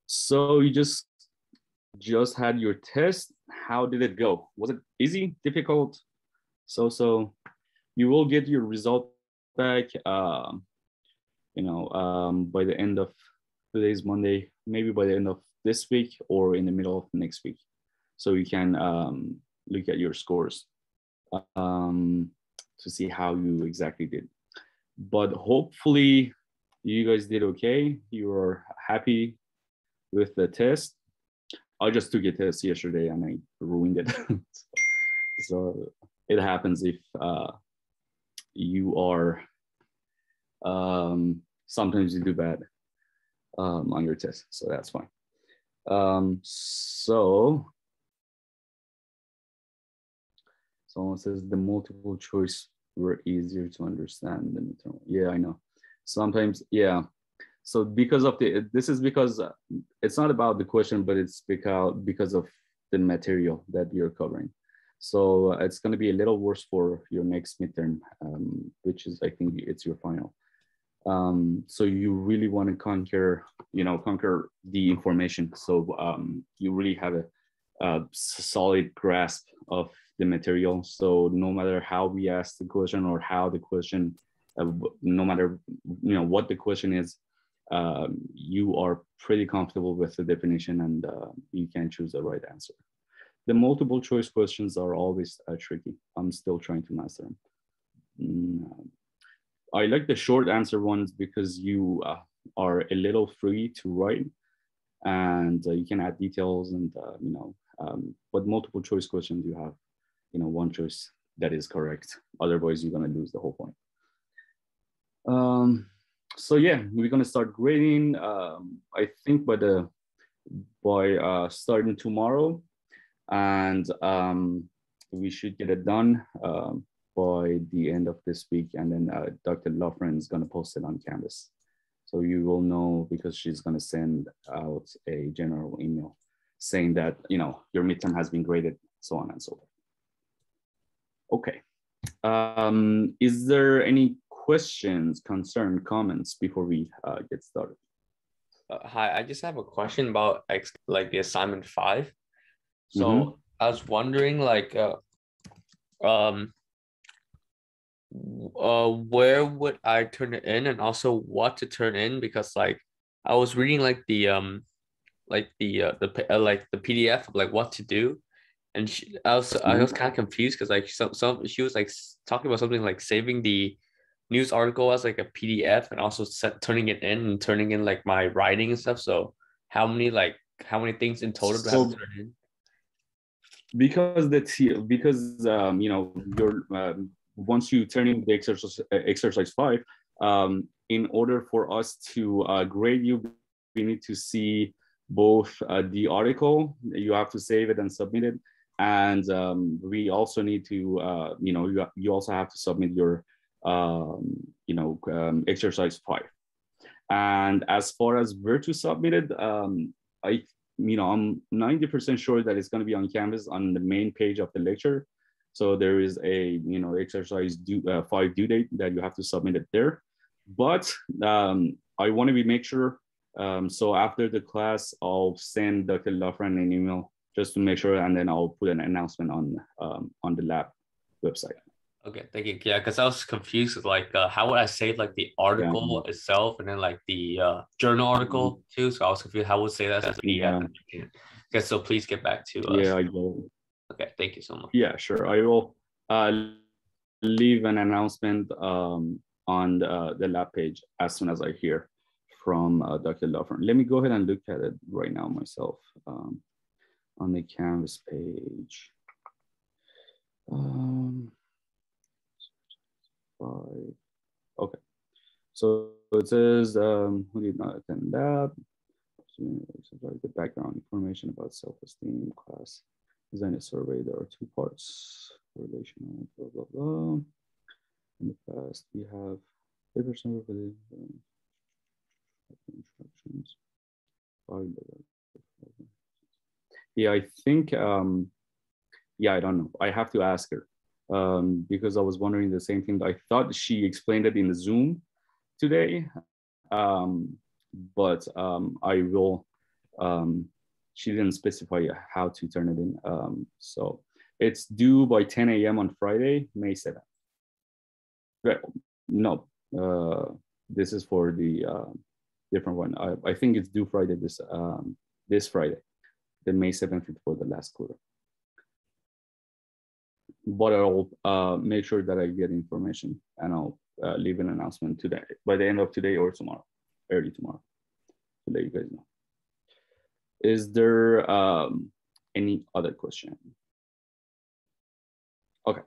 So you just had your test. How did it go? Was it easy, difficult? So you will get your result back, by the end of today's Monday, maybe by the end of this week or in the middle of next week. So you can look at your scores to see how you exactly did. But hopefully you guys did okay. You are happy with the test. I just took a test yesterday and I ruined it. So it happens if you are, sometimes you do bad on your test. So that's fine. So someone says the multiple choice were easier to understand than the term. Yeah, I know. Sometimes, yeah. So because it's not about the question, but it's because of the material that you're covering. So it's going to be a little worse for your next midterm, which is, I think it's your final. So you really want to conquer the information. So you really have a solid grasp of the material. So no matter how we ask the question or how the question, no matter what the question is, you are pretty comfortable with the definition and you can choose the right answer. The multiple choice questions are always tricky. I'm still trying to master them. I like the short answer ones because you are a little free to write and you can add details and, but multiple choice questions, you have, one choice that is correct. Otherwise, you're going to lose the whole point. So yeah, we're going to start grading. I think by starting tomorrow, and we should get it done by the end of this week. And then Dr. Loughran is going to post it on Canvas. So you will know because she's going to send out a general email saying that, your midterm has been graded, so on and so forth. Okay. Is there any questions, concern, comments before we get started? Hi, I just have a question about like the assignment 5. So I was wondering where would I turn it in and also what to turn in, because like I was reading the PDF of like what to do, and I was kind of confused because like she was like talking about something like saving the news article as like a PDF and also turning it in and turning in like my writing and stuff. So how many things in total do I have to turn in? Because your once you turn in the exercise 5, in order for us to grade you, we need to see both the article, you have to save it and submit it, and we also need to you also have to submit your exercise 5. And as far as where to submit it, I'm 90% sure that it's going to be on Canvas on the main page of the lecture. So there is a exercise 5 due date that you have to submit it there. But I want to make sure. So after the class, I'll send Dr. Loughran an email just to make sure, and then I'll put an announcement on the lab website. Okay, thank you. Yeah, because I was confused with like how would I save like the article itself and then like the journal article too. So I was confused how would I say that as PDF. Okay, so please get back to us. Yeah, I will. Okay, thank you so much. Yeah, sure. I will leave an announcement on the lab page as soon as I hear from Dr. Loughran. Let me go ahead and look at it right now myself on the Canvas page. 5. Okay, so it says who did not attend that. The background information about self-esteem class. Design a survey. There are 2 parts. Relational, blah blah blah. In the past, we have paper survey for the instructions. Yeah, I think. Yeah, I don't know. I have to ask her. Because I was wondering the same thing. I thought she explained it in the Zoom today, but I will She didn't specify how to turn it in. So it's due by 10 a.m. on Friday, May 7th. No, this is for the different one. I think it's due Friday, this Friday. The May 7th for the last quarter. But I'll make sure that I get information, and I'll leave an announcement today, by the end of today or tomorrow, early tomorrow, to let you guys know. Is there any other question? Okay,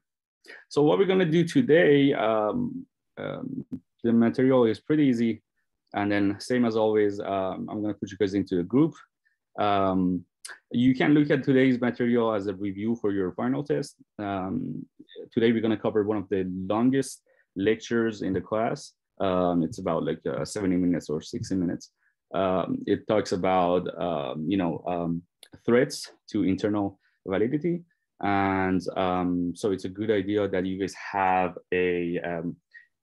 so what we're gonna do today, the material is pretty easy. And then same as always, I'm gonna put you guys into a group. You can look at today's material as a review for your final test. Today, we're gonna cover one of the longest lectures in the class. It's about like 70 minutes or 60 minutes. It talks about, threats to internal validity. And so it's a good idea that you guys have a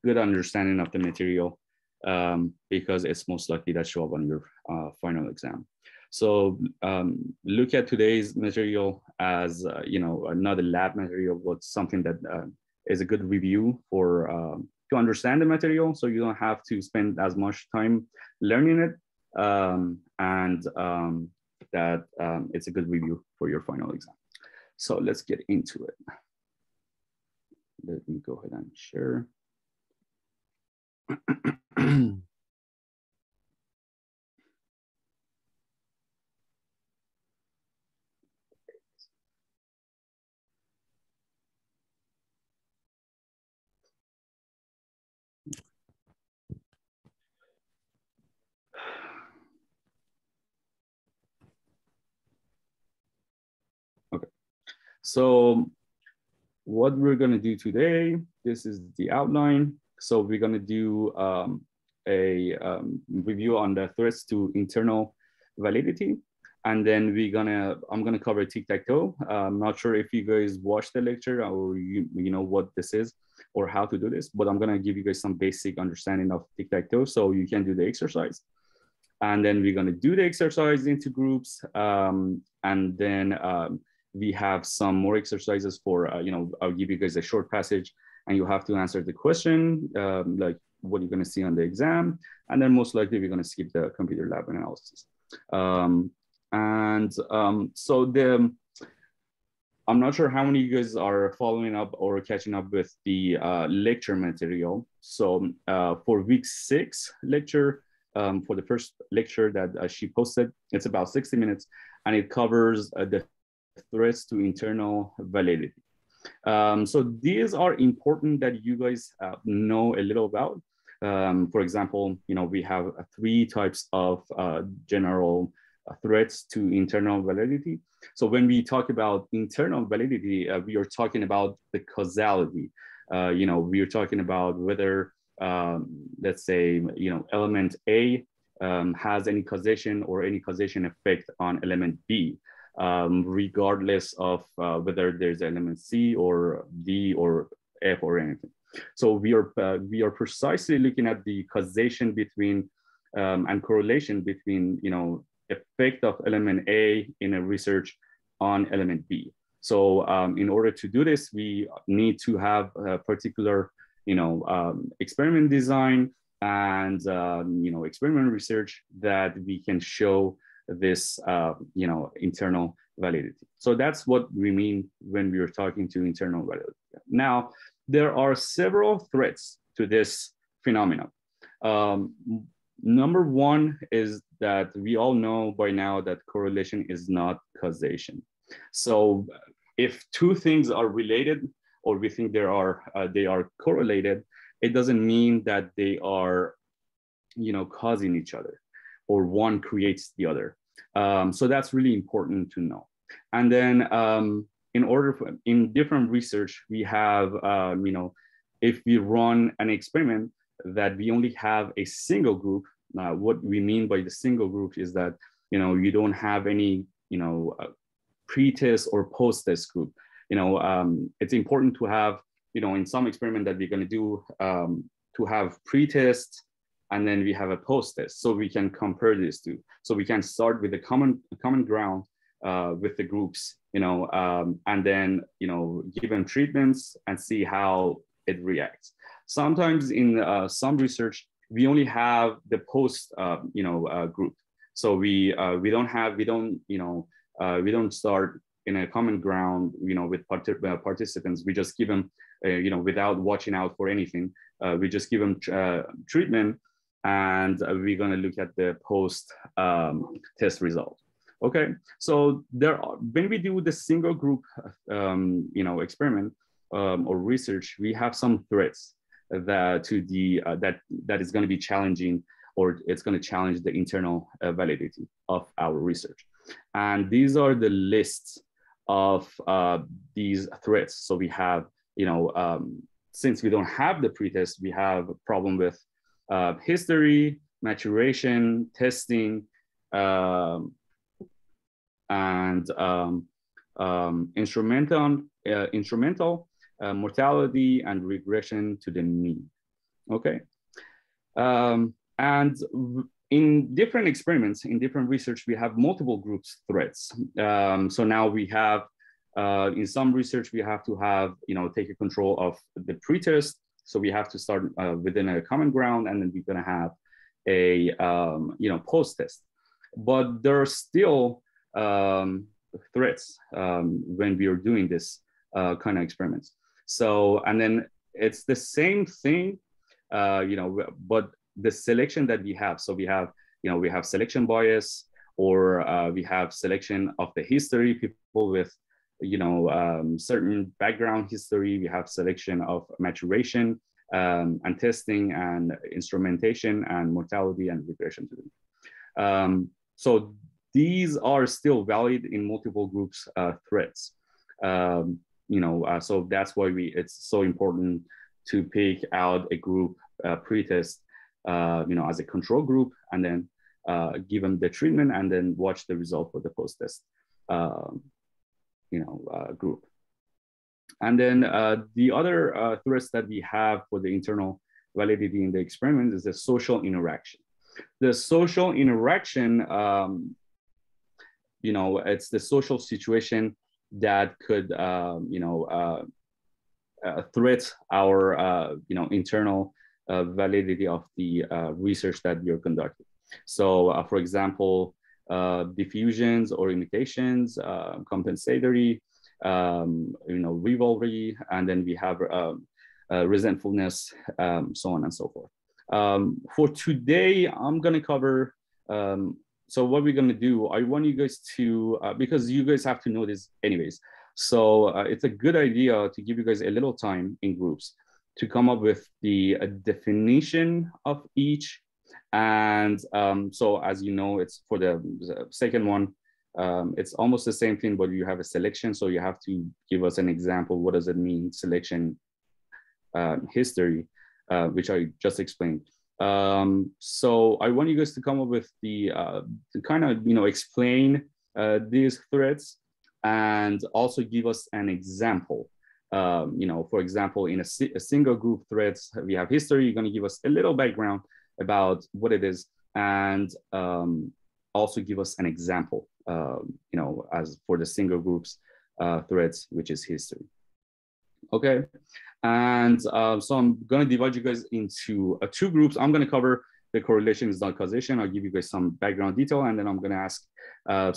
good understanding of the material, because it's most likely that show up on your final exam. So look at today's material as not a lab material, but something that is a good review for to understand the material, so you don't have to spend as much time learning it, and that it's a good review for your final exam. So let's get into it. Let me go ahead and share. Okay, so what we're gonna do today, this is the outline. So we're gonna do a review on the threats to internal validity. And then I'm gonna cover tic-tac-toe. I'm not sure if you guys watched the lecture or you know what this is or how to do this, but I'm gonna give you guys some basic understanding of tic-tac-toe so you can do the exercise. And then we're gonna do the exercise into groups. And then we have some more exercises for, I'll give you guys a short passage and you have to answer the question, like what you're gonna see on the exam. And then most likely we're gonna skip the computer lab analysis. So I'm not sure how many of you guys are following up or catching up with the lecture material. So for week 6 lecture, for the first lecture that she posted, it's about 60 minutes and it covers the threats to internal validity. So these are important that you guys know a little about. For example, we have 3 types of general threats to internal validity. So when we talk about internal validity, we are talking about the causality. We are talking about whether, let's say, element A has any causation or any causation effect on element B, regardless of whether there's element C or D or F or anything. So we are precisely looking at the causation between and correlation between effect of element A in a research on element B. So in order to do this, we need to have a particular experiment design and experiment research that we can show this internal validity. So that's what we mean when we are talking to internal validity. Now, there are several threats to this phenomenon. Number one is that we all know by now that correlation is not causation. So if 2 things are related or we think they are correlated, it doesn't mean that they are causing each other or one creates the other. So that's really important to know. And then in different research, we have, if we run an experiment that we only have a single group. What we mean by the single group is that, you don't have any, pre-test or post-test group. It's important to have, in some experiment that we're going to do, to have pre-test and then we have a post test. So we can compare these two. So we can start with a common ground with the groups, and then, give them treatments and see how it reacts. Sometimes in some research, we only have the post, group. So we don't start in a common ground, with participants. We just give them, without watching out for anything. We just give them treatment, and we're going to look at the post test result. Okay, so when we do the single group, experiment or research, we have some threats that is going to be challenging, or it's going to challenge the internal validity of our research. And these are the lists of these threats. So we have, since we don't have the pretest, we have a problem with history, maturation, testing, and instrumental, mortality, and regression to the mean. Okay. And in different experiments, in different research, we have multiple groups threats. So now we have, in some research, we have to have, take a control of the pretest. So we have to start within a common ground, and then we're going to have a, post test. But there are still threats when we are doing this kind of experiments. So, and then it's the same thing, but the selection that we have. So we have, we have selection bias, or we have selection of the history, people with, certain background history. We have selection of maturation and testing and instrumentation and mortality and regression to them. So these are still valid in multiple groups threats. So that's why it's so important to pick out a group pretest, as a control group, and then give them the treatment, and then watch the result for the post test, group. And then the other threats that we have for the internal validity in the experiment is the social interaction. The social interaction, it's the social situation that could, threat our, internal validity of the research that we are conducting. So, for example, diffusions or imitations, compensatory, rivalry, and then we have resentfulness, so on and so forth. For today, I'm going to cover. So what we're going to do, I want you guys to, because you guys have to know this anyways. So it's a good idea to give you guys a little time in groups to come up with the definition of each. And so as you know, it's for the second one, it's almost the same thing, but you have a selection. So you have to give us an example. What does it mean, selection history, which I just explained. So I want you guys to come up with the to kind of explain these threads, and also give us an example. For example, in a single group threads, we have history. You're going to give us a little background about what it is, and also give us an example. As for the single groups threads, which is history. Okay. And so I'm going to divide you guys into two groups. I'm going to cover the correlation is not causation. I'll give you guys some background detail, and then I'm going to ask.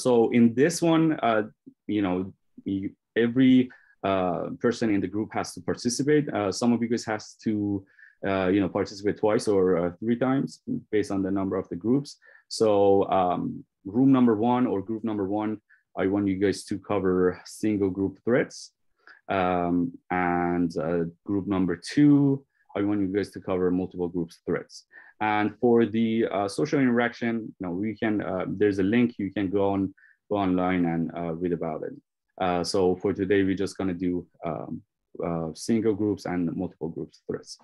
So in this one, every person in the group has to participate. Some of you guys has to, participate twice or 3 times based on the number of the groups. So room number 1 or group number 1, I want you guys to cover single group threads. And group number 2, I want you guys to cover multiple groups threads. And for the social interaction, we can, there's a link, you can go online and read about it. So for today, we're just gonna do single groups and multiple groups threads.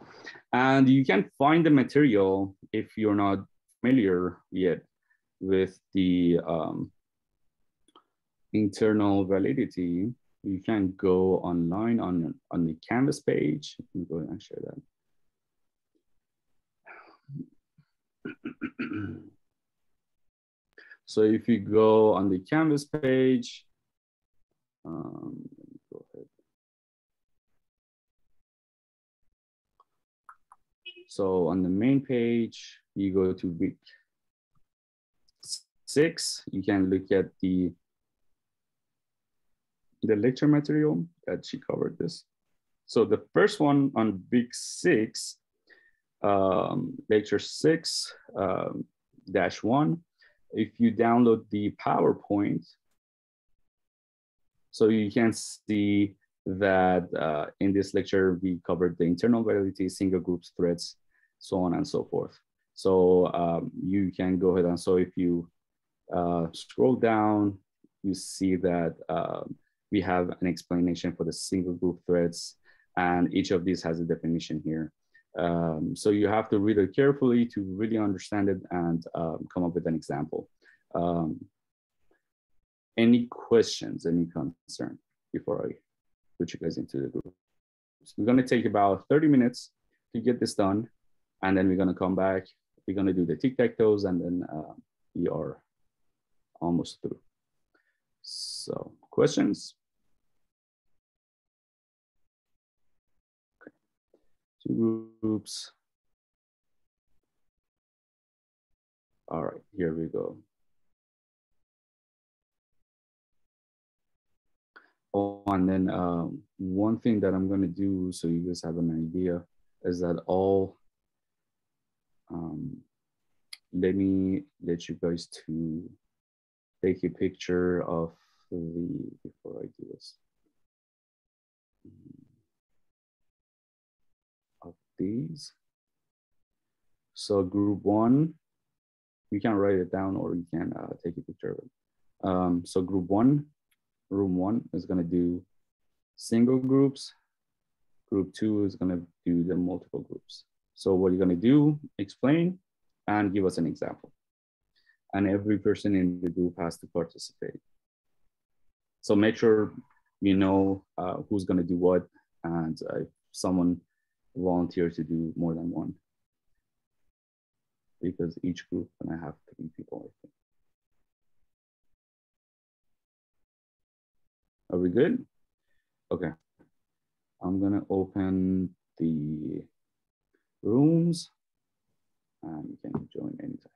And you can find the material if you're not familiar yet with the internal validity. You can go online on the Canvas page. Let me go ahead and share that. So if you go on the Canvas page, go ahead. So on the main page, you go to week 6. You can look at the lecture material that she covered this. So the first one on week 6, lecture 6 -1. If you download the PowerPoint, so you can see that in this lecture, we covered the internal validity, single groups, threads, so on and so forth. So you can go ahead and so if you scroll down, you see that we have an explanation for the single group threads, and each of these has a definition here. So you have to read it carefully to really understand it and come up with an example. Any questions, any concern before I put you guys into the group? So we're gonna take about 30 minutes to get this done, and then we're gonna come back. We're gonna do the tic-tac-toes, and then we are almost through. So questions? Okay. 2 groups. All right, here we go. Oh, and then one thing that I'm gonna do so you guys have an idea is that let me let you guys to take a picture of before I do this, of these. So group 1, you can write it down or you can take a picture of it. So group 1, room 1 is gonna do single groups. Group 2 is gonna do the multiple groups. So what you're gonna do, explain and give us an example. And every person in the group has to participate. So make sure you know who's gonna do what, and if someone volunteer to do more than one, because each group gonna have 3 people, I think. Are we good? Okay. I'm gonna open the rooms and you can join anytime.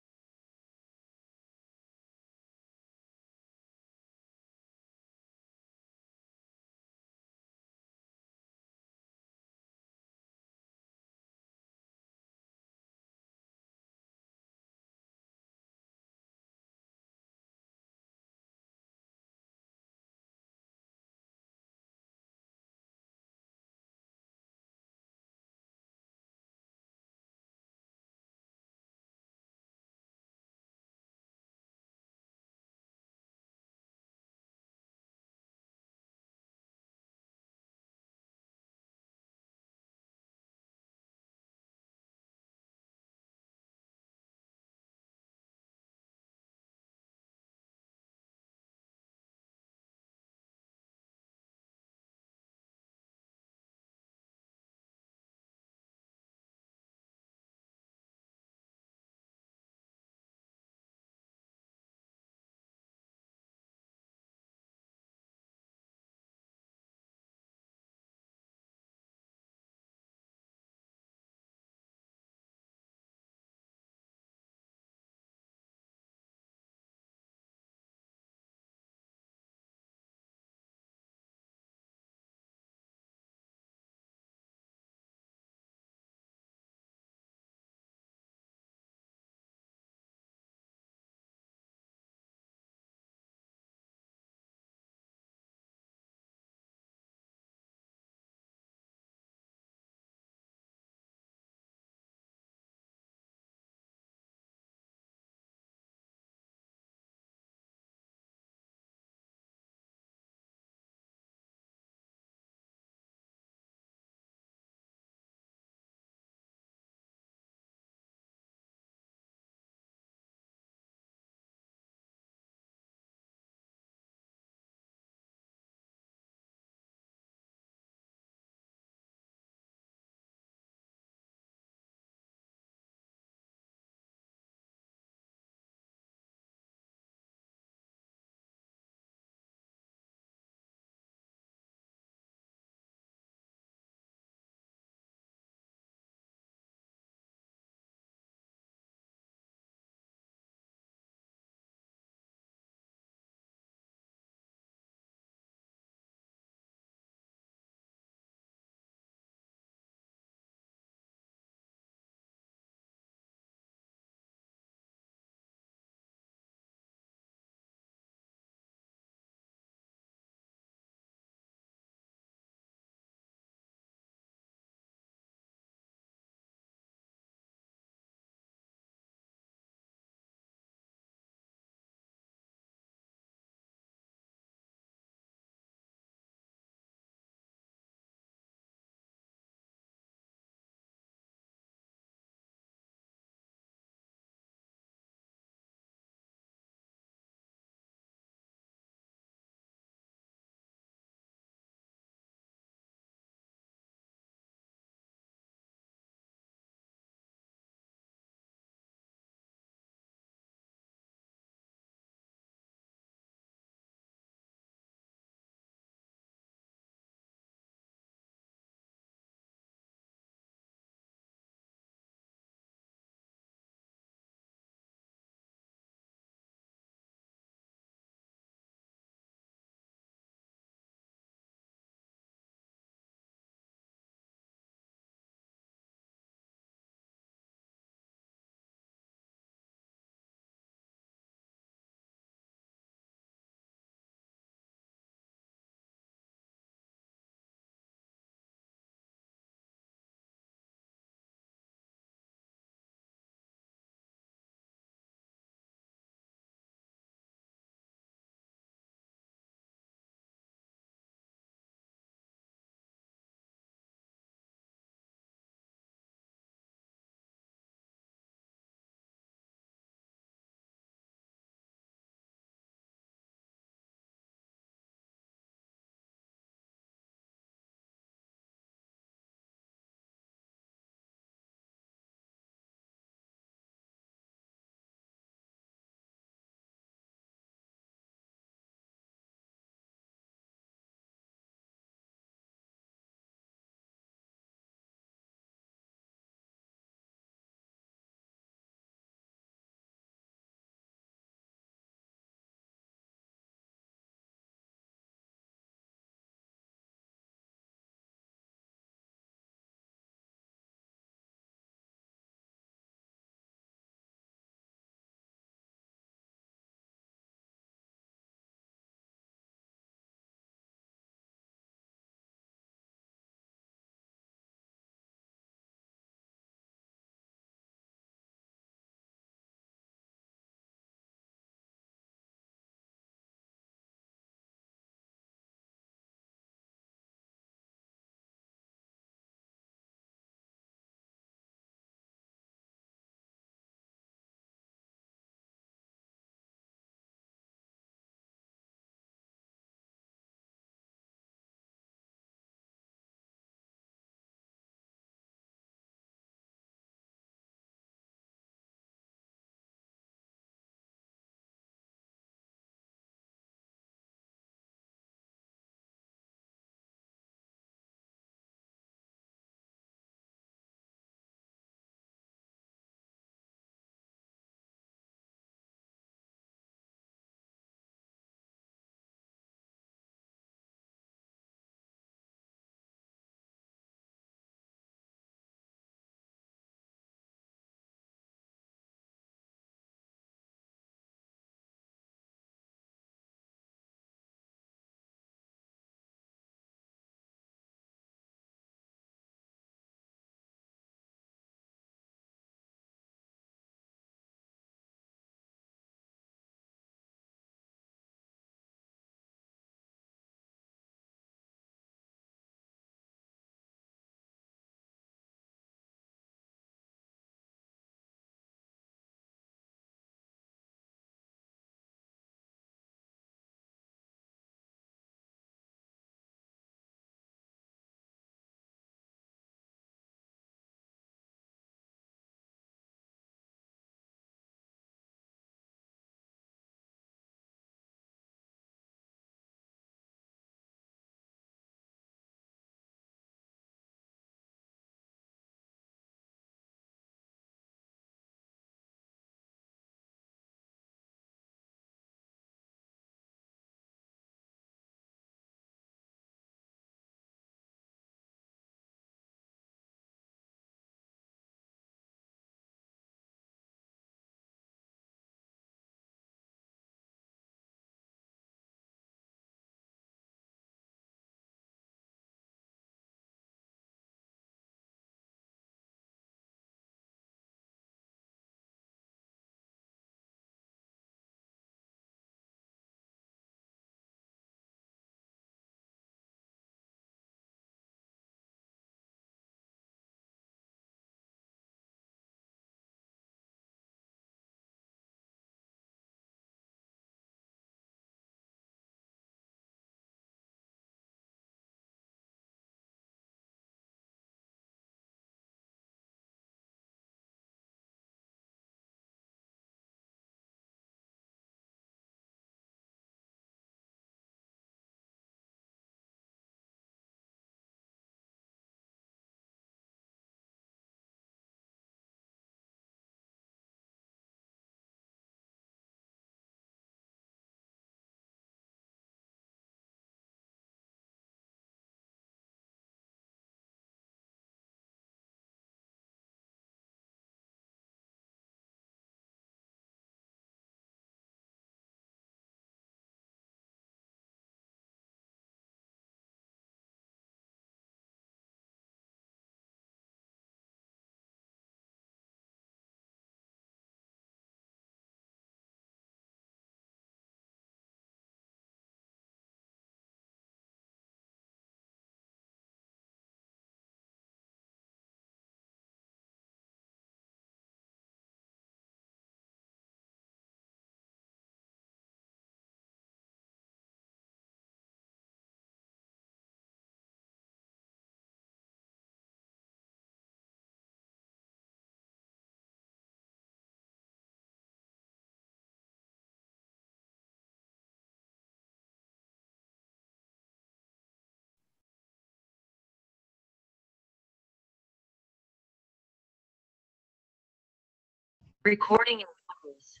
Recording in progress.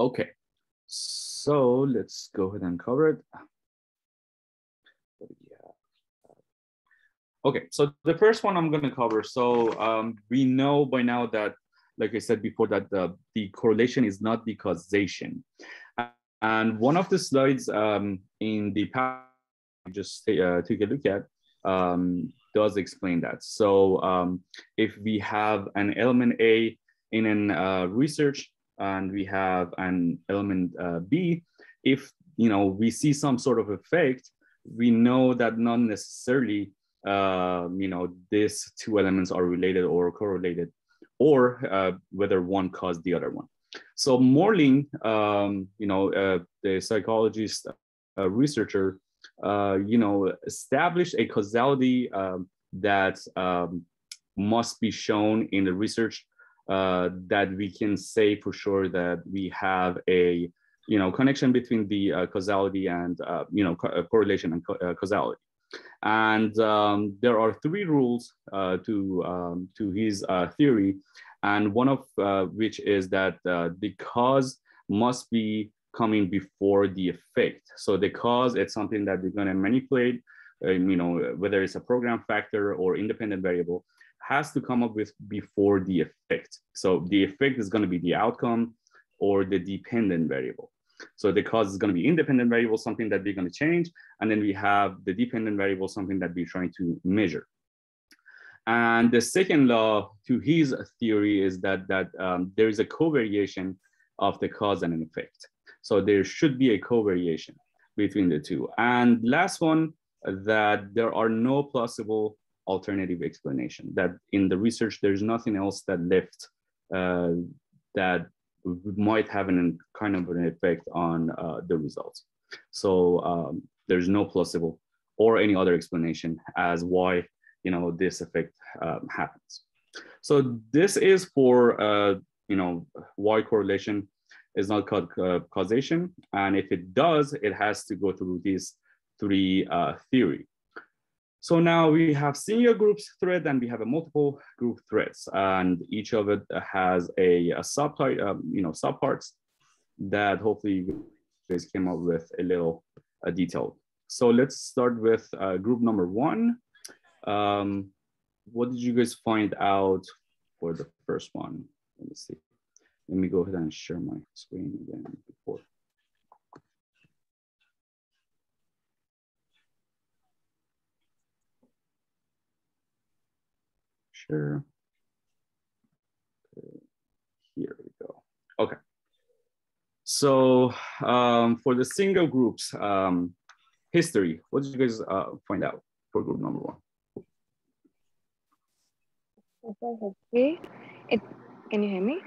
Okay, so let's go ahead and cover it. Okay, so the first one I'm going to cover. So we know by now that, like I said before, that the correlation is not the causation. And one of the slides in the past, just take a look at, does explain that. So if we have an element A in an research and we have an element B, if we see some sort of effect, we know that not necessarily these two elements are related or correlated, or whether one caused the other one. So Morling, the psychologist researcher, established a causality that must be shown in the research, that we can say for sure that we have a connection between the causality and correlation and causality. And there are three rules to his theory, and one of which is that the cause must be coming before the effect. So the cause, it's something that we're going to manipulate, whether it's a program factor or independent variable, has to come up with before the effect. So the effect is going to be the outcome or the dependent variable. So the cause is going to be independent variable, something that we're going to change. And then we have the dependent variable, something that we're trying to measure. And the second law to his theory is that there is a covariation of the cause and an effect. So there should be a covariation between the two. And last one, that there are no plausible alternative explanation, that in the research, there's nothing else that left that might have an kind of an effect on the results. So there's no plausible or any other explanation as why this effect happens. So this is for why correlation is not called causation, and if it does, it has to go through these three theory. So now we have single groups thread and we have a multiple group threads, and each of it has a subtype, subparts that hopefully you guys came up with a little detail. So let's start with group number one. What did you guys find out for the first one? Let me see. Let me go ahead and share my screen again before. Sure. Okay. Here we go. Okay. So for the single groups, history, what did you guys find out for group number one? For history, can you hear me?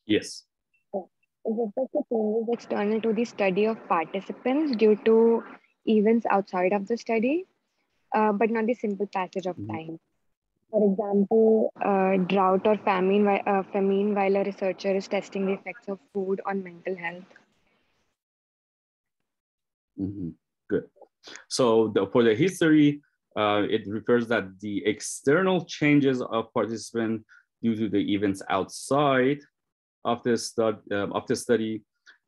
Yes. It refers to changes external to the study of participants due to events outside of the study, but not the simple passage of time. For example, drought or famine while a researcher is testing the effects of food on mental health. Good. So for the history, it refers that the external changes of participant due to the events outside of the study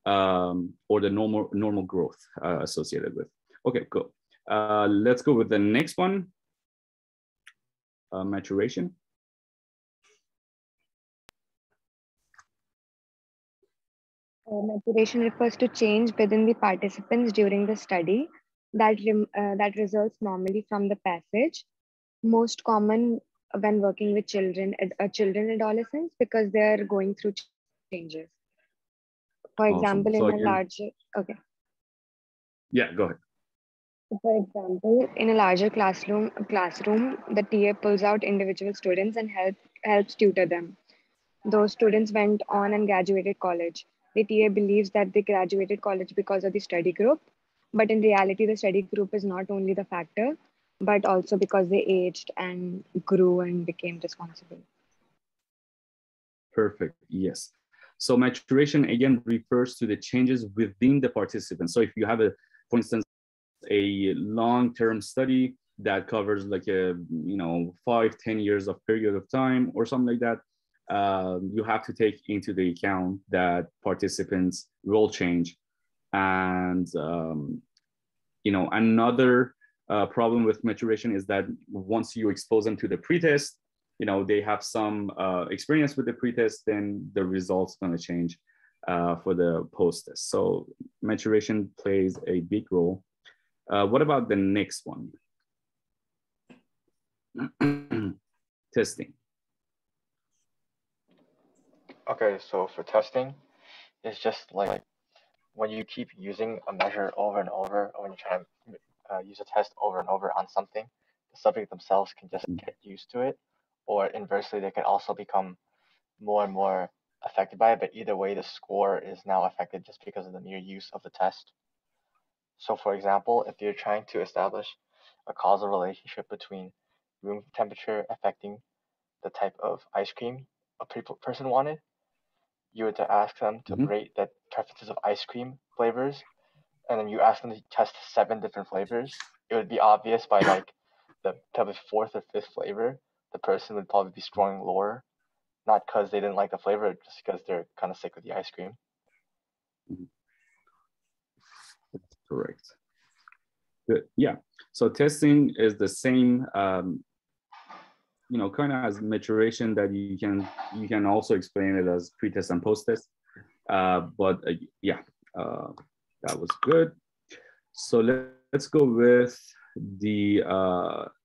or the normal growth associated with. Okay, cool. Let's go with the next one. Maturation. Maturation refers to change within the participants during the study that results normally from the passage. Most common when working with children and adolescents, because they are going through changes. For example, awesome. in a larger, okay. Yeah, go ahead. For example, in a larger classroom, the TA pulls out individual students and helps tutor them. Those students went on and graduated college. The TA believes that they graduated college because of the study group, but in reality, the study group is not only the factor, but also because they aged and grew and became responsible. Perfect, yes. So maturation again refers to the changes within the participants. So if you have for instance, a long-term study that covers like a 5-10 years of period of time or something like that, you have to take into the account that participants will change. And another problem with maturation is that once you expose them to the pretest, they have some experience with the pretest, then the results going to change for the post-test. So maturation plays a big role. What about the next one? Testing. Okay, so for testing, it's just like when you keep using a measure over and over, or when you try to use a test over and over on something, the subject themselves can just get used to it, or inversely, they can also become more and more affected by it. But either way, the score is now affected just because of the mere use of the test. So for example, if you're trying to establish a causal relationship between room temperature affecting the type of ice cream a person wanted, you would to ask them to rate the preferences of ice cream flavors, and then you ask them to test 7 different flavors. It would be obvious by like the type of 4th or 5th flavor, the person would probably be scoring lower, not because they didn't like the flavor, just because they're kind of sick with the ice cream. Correct. Good. Yeah. So testing is the same, kind of as maturation, that you can also explain it as pre-test and post-test. But that was good. So let's go with the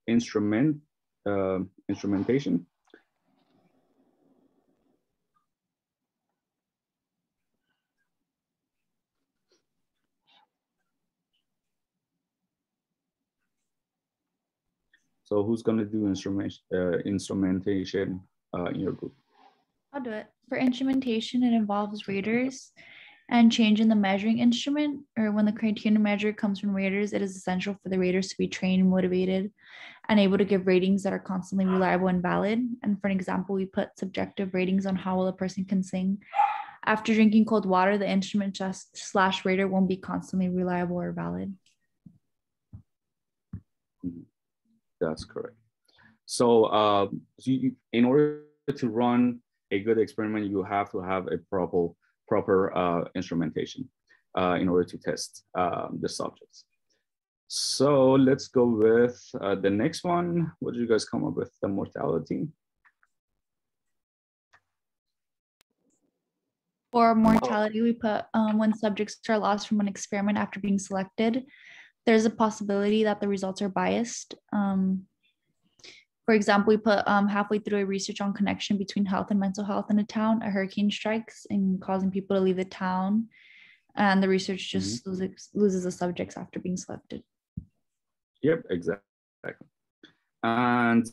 instrumentation. So who's going to do instrumentation in your group? I'll do it. For instrumentation, it involves raters and change in the measuring instrument, or when the criterion measure comes from raters, it is essential for the raters to be trained, motivated, and able to give ratings that are constantly reliable and valid. And for an example, we put subjective ratings on how well a person can sing. After drinking cold water, the instrument / rater won't be constantly reliable or valid. That's correct. So, in order to run a good experiment, you have to have a proper instrumentation in order to test the subjects. So let's go with the next one. What did you guys come up with? The mortality. For mortality, we put when subjects are lost from an experiment after being selected, there's a possibility that the results are biased. For example, we put halfway through a research on connection between health and mental health in a town, a hurricane strikes and causing people to leave the town, and the research just loses the subjects after being selected. Yep, exactly. And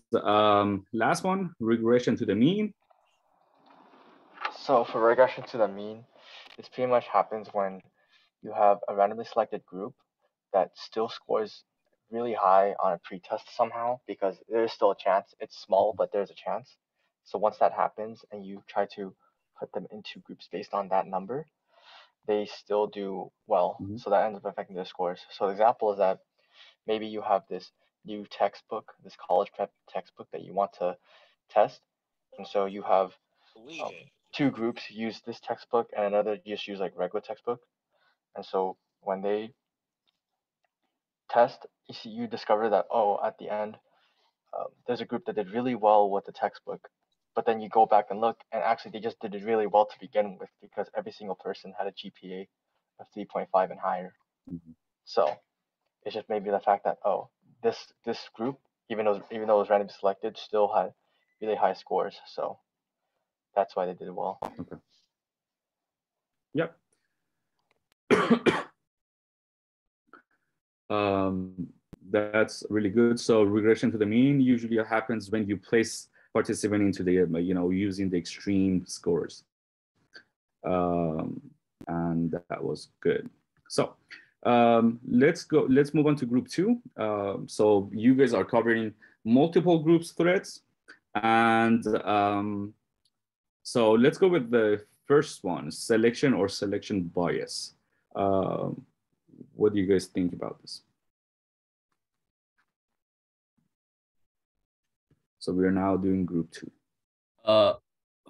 last one, regression to the mean. So for regression to the mean, this pretty much happens when you have a randomly selected group that still scores really high on a pretest somehow, because there's still a chance. It's small, but there's a chance. So once that happens and you try to put them into groups based on that number, they still do well. So that ends up affecting their scores. So the example is that maybe you have this new textbook, this college prep textbook that you want to test. And so you have 2 groups use this textbook and another just use like regular textbook. And so when they test, you discover that, at the end, there's a group that did really well with the textbook, but then you go back and look, and actually they just did it really well to begin with, because every single person had a GPA of 3.5 and higher. So it's just maybe the fact that, this group, even though it was randomly selected, still had really high scores. So that's why they did well. Okay. Yep. That's really good. So regression to the mean usually happens when you place participant into the, using the extreme scores. And that was good. So let's move on to group 2. So you guys are covering multiple groups threads. And so let's go with the first one, selection or selection bias. what do you guys think about this? So we're now doing group 2.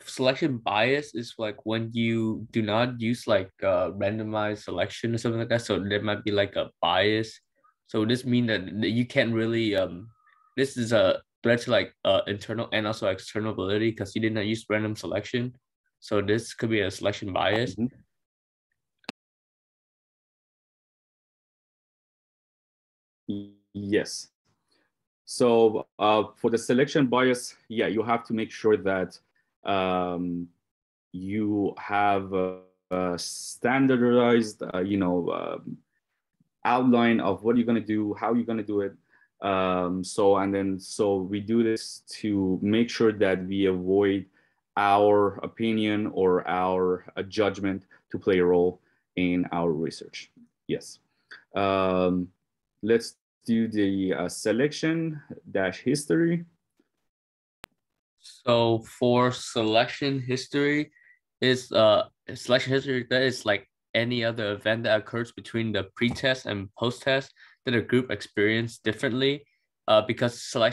Selection bias is like when you do not use like randomized selection or something like that. So there might be like a bias. So this means that you can't really this is a threat to like internal and also external validity because you did not use random selection. So this could be a selection bias. Mm-hmm. Yes. So for the selection bias, yeah, you have to make sure that you have a standardized, outline of what you're going to do, how you're going to do it. So we do this to make sure that we avoid our opinion or our judgment to play a role in our research. Yes. Let's do the selection dash history. So for selection history is selection history that is like any other event that occurs between the pre-test and post-test that a group experienced differently. Because it's a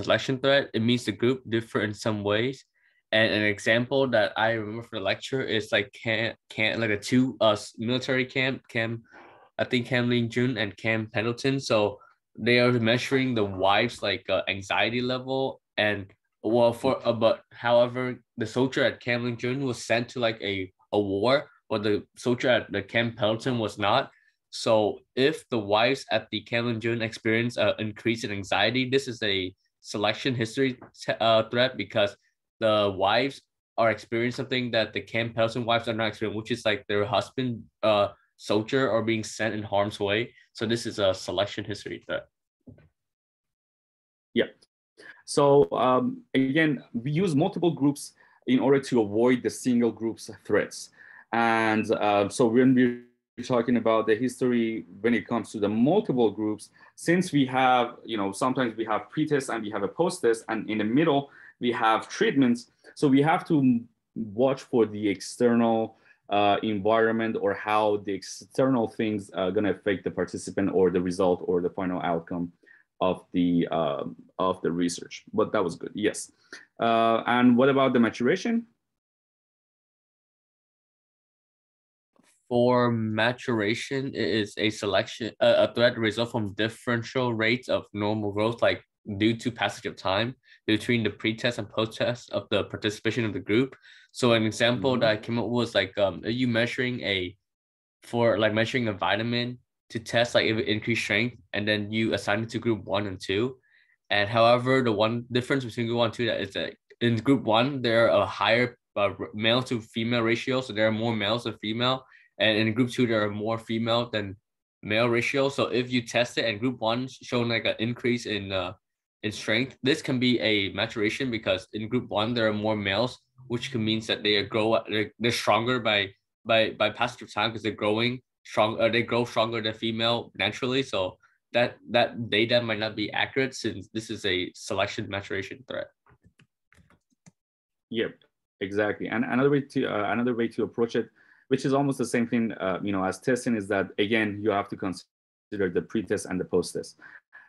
selection threat, it means the group differ in some ways. And an example that I remember for the lecture is like camp like a two military camp I think Cam Ling Jun and Cam Pendleton. So they are measuring the wife's like anxiety level and well for but however the soldier at Cam Ling Jun was sent to like a war, but the soldier at the Cam Pendleton was not. So if the wives at the Cam Ling Jun experience an increase in anxiety, this is a selection history threat because the wives are experiencing something that the Cam Pendleton wives are not experiencing, which is like their husband soldier or being sent in harm's way. So this is a selection history threat. Yeah. So again, we use multiple groups in order to avoid the single group's threats. And so when we're talking about the history, when it comes to the multiple groups, since we have, sometimes we have pre-test and we have a post-test, and in the middle, we have treatments. So we have to watch for the external environment or how the external things are going to affect the participant or the result or the final outcome of the research. But that was good. Yes. And what about the maturation? For maturation, it is a selection, a threat result from differential rates of normal growth, like due to passage of time between the pre-test and post-test of the participation of the group. So an example that I came up with was like, are you measuring measuring a vitamin to test like if it increased strength, and then you assign it to group 1 and 2. And however, the one difference between group 1 and 2 that is that in group 1, there are a higher male to female ratio. So there are more males than female. And in group 2, there are more female than male ratio. So if you test it and group 1 showing like an increase in strength, this can be a maturation because in group 1, there are more males, which can means that they're stronger by passage of time because they're growing strong. They grow stronger than female naturally. So that data might not be accurate since this is a selection maturation threat. Yep, exactly. And another way to approach it, which is almost the same thing, as testing, is that again you have to consider the pre-test and the post-test.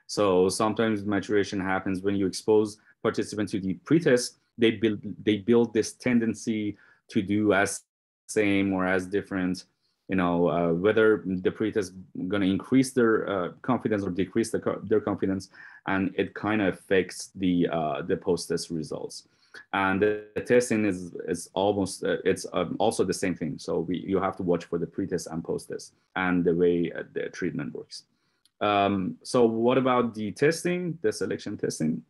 So sometimes maturation happens when you expose participants to the pre-test. They build this tendency to do as same or as different. Whether the pre-test going to increase their confidence or decrease their confidence, and it kind of affects the post-test results. And the testing is almost it's also the same thing. So you have to watch for the pre-test and post-test and the way the treatment works. So what about the testing, the selection testing?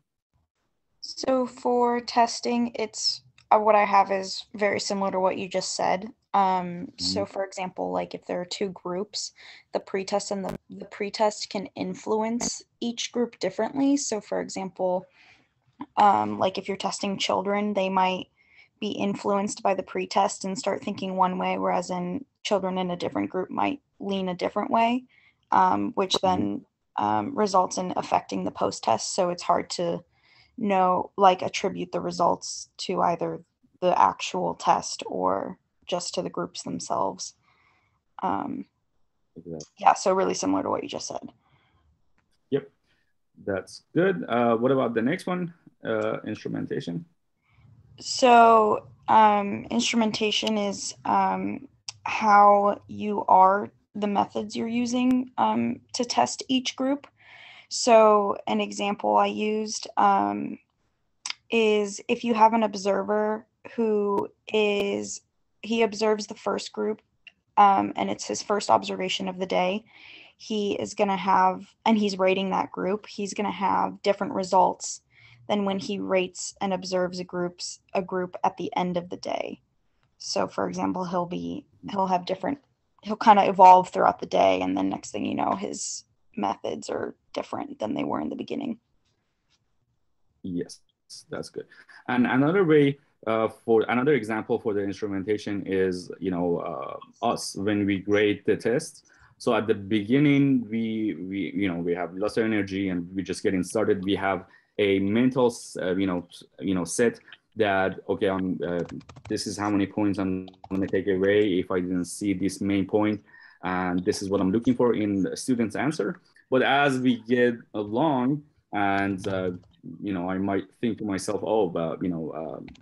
So for testing, it's what I have is very similar to what you just said. So for example, like if there are two groups, the pretest and the pretest can influence each group differently. So for example, like if you're testing children, they might be influenced by the pretest and start thinking one way, whereas children in a different group might lean a different way, which then results in affecting the post-test. So it's hard to attribute the results to either the actual test or just to the groups themselves. Exactly. Yeah, so really similar to what you just said. Yep, that's good. What about the next one? Instrumentation. So instrumentation is how you are, the methods you're using to test each group. So an example I used is if you have an observer he observes the first group and it's his first observation of the day, he is going to have, and he's rating that group, he's going to have different results than when he rates and observes a group at the end of the day. So for example, he'll kind of evolve throughout the day, and then next thing you know, his methods are different than they were in the beginning. Yes, that's good. And another way, for another example for the instrumentation is, us when we grade the test. So at the beginning, we have lots of energy and we're just getting started. We have a mental, set that, okay, this is how many points I'm going to take away if I didn't see this main point, and this is what I'm looking for in the student's answer. But as we get along, and I might think to myself, oh, but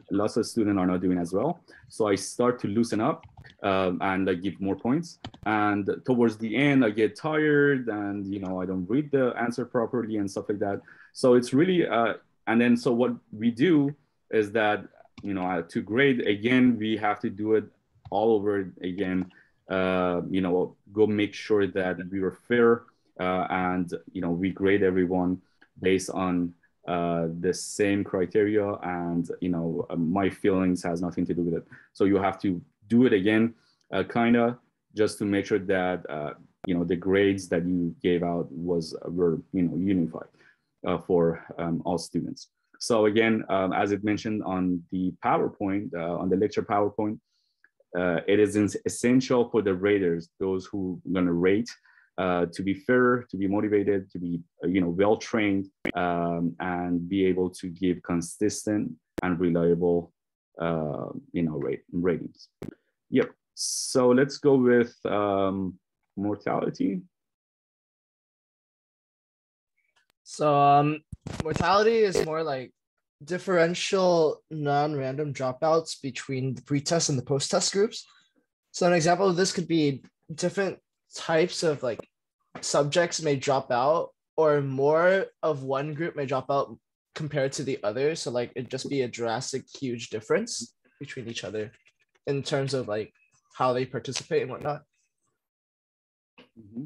lots of students are not doing as well. So I start to loosen up and I give more points. And towards the end, I get tired and I don't read the answer properly and stuff like that. So it's really and then so what we do is that to grade again, we have to do it all over again. Go make sure that we were fair and we grade everyone based on the same criteria, and my feelings has nothing to do with it. So you have to do it again, kind of, just to make sure that the grades that you gave out were unified for all students. So again, as it mentioned on the PowerPoint, on the lecture PowerPoint, it is essential for the raters, those who are going to rate, to be fair, to be motivated, to be well trained, and be able to give consistent and reliable ratings. Yep. So let's go with mortality. So mortality is more like differential non-random dropouts between the pre-test and the post-test groups. So an example of this could be different types of like subjects may drop out, or more of one group may drop out compared to the other. So like it'd just be a drastic, huge difference between each other in terms of like how they participate and whatnot. Mm-hmm.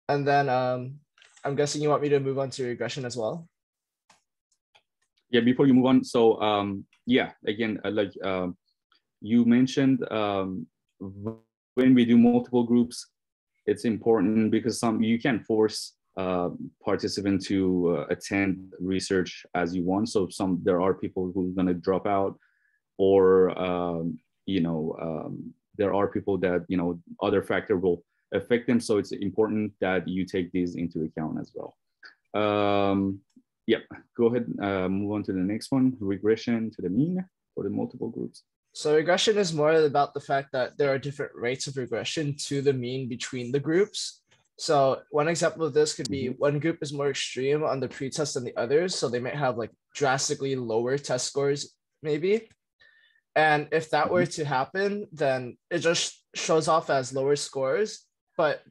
And then I'm guessing you want me to move on to regression as well. Yeah, before you move on, so yeah, again, you mentioned, when we do multiple groups, it's important because you can force participants to attend research as you want. So there are people who are going to drop out, or there are people that other factor will affect them. So it's important that you take these into account as well. Yeah, go ahead, move on to the next one, regression to the mean for the multiple groups. So regression is more about the fact that there are different rates of regression to the mean between the groups. So one example of this could be one group is more extreme on the pretest than the others. So they might have like drastically lower test scores maybe. And if that were to happen, then it just shows off as lower scores, but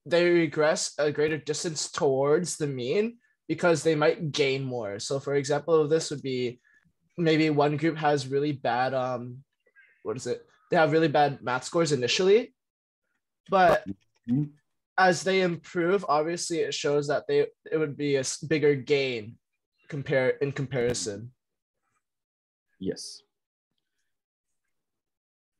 they regress a greater distance towards the mean because they might gain more. So for example of this would be maybe one group has really bad, they have really bad math scores initially, but as they improve, obviously it shows that it would be a bigger gain in comparison. Yes.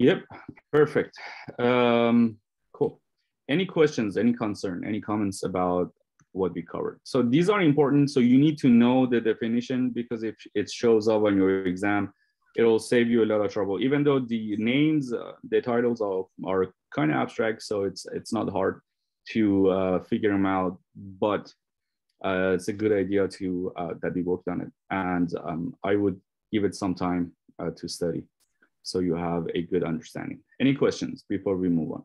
Yep, perfect. Cool. Any questions, any concern, any comments about what we covered? So these are important. So you need to know the definition, because if it shows up on your exam, it'll save you a lot of trouble. Even though the names, the titles are kind of abstract, so it's not hard to figure them out, but it's a good idea to that we worked on it. And I would give it some time to study, so you have a good understanding. Any questions before we move on?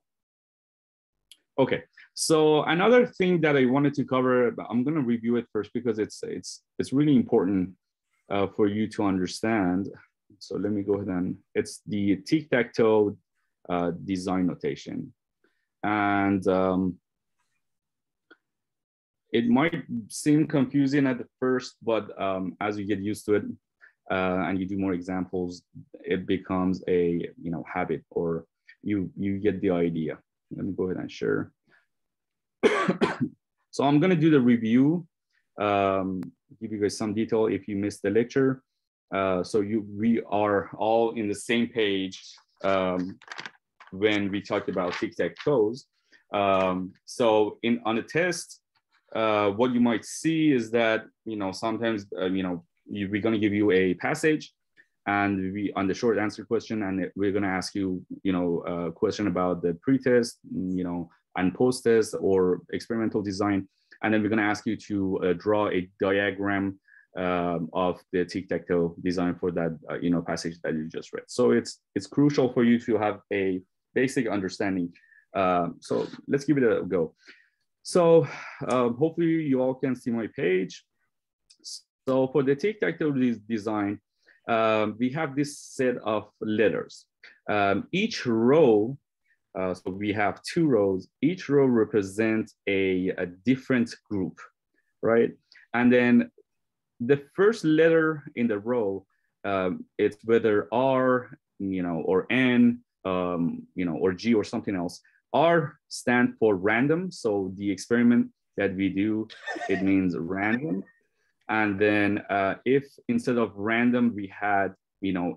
Okay, so another thing that I wanted to cover, I'm going to review it first because it's really important for you to understand. So let me go ahead and it's the tic-tac-toe design notation. And it might seem confusing at the first, but as you get used to it and you do more examples, it becomes a habit, or you get the idea. Let me go ahead and share. So I'm going to do the review, give you guys some detail if you missed the lecture. So we are all in the same page when we talked about tic-tac-toes. So on the test, what you might see is that sometimes we're going to give you a passage, and we on the short answer question, and we're going to ask you a question about the pre-test, and post-test or experimental design, and then we're going to ask you to draw a diagram of the tic-tac-toe design for that passage that you just read. So it's crucial for you to have a basic understanding. So let's give it a go. So hopefully you all can see my page. So for the tic-tac-toe design, we have this set of letters. Each row, so we have 2 rows, each row represents a different group, right? And then the first letter in the row, it's whether R, or N, or G or something else. R stands for random. So the experiment that we do, it means random. And then if instead of random, we had,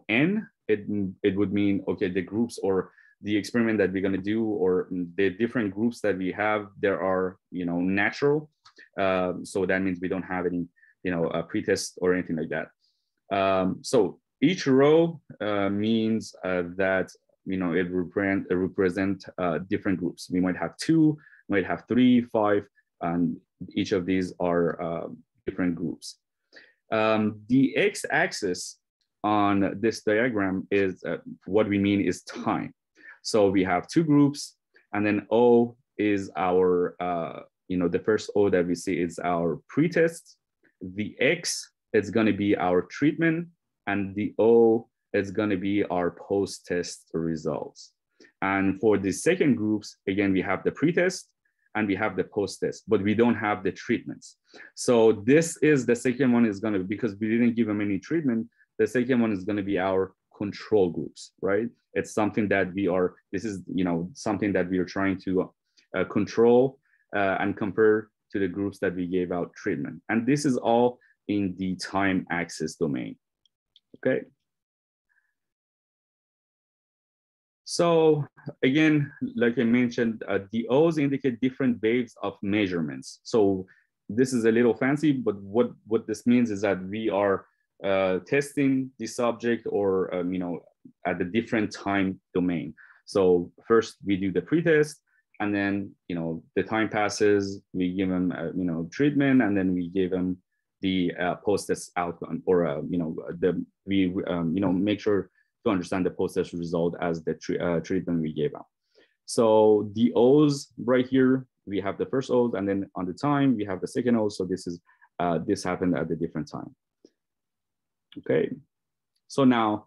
N, it would mean, okay, the groups or the experiment that we're going to do, or the different groups that we have, there are, natural. So that means we don't have any, pre-test or anything like that. So each row means that, it represent different groups. We might have 2, might have 3, 5, and each of these are different groups. The x-axis on this diagram is what we mean is time. So we have 2 groups, and then O is our, the first O that we see is our pretest. The X is going to be our treatment, and the O is going to be our post-test results. And for the second groups, again, we have the pretest and we have the post-test, but we don't have the treatments. So this is the second one is going to, because we didn't give them any treatment, the second one is going to be our control groups, right? It's something that this is, something that we are trying to control and compare to the groups that we gave out treatment. And this is all in the time axis domain, okay? So again, like I mentioned, the O's indicate different waves of measurements. So this is a little fancy, but what this means is that we are testing the subject or, at a different time domain. So first we do the pretest, and then, the time passes, we give them, treatment, and then we give them the post-test outcome, or, we make sure to understand the post-test result as the treatment we gave out. So the O's right here, we have the first O's, and then on the time, we have the second O. So this happened at a different time. Okay, so now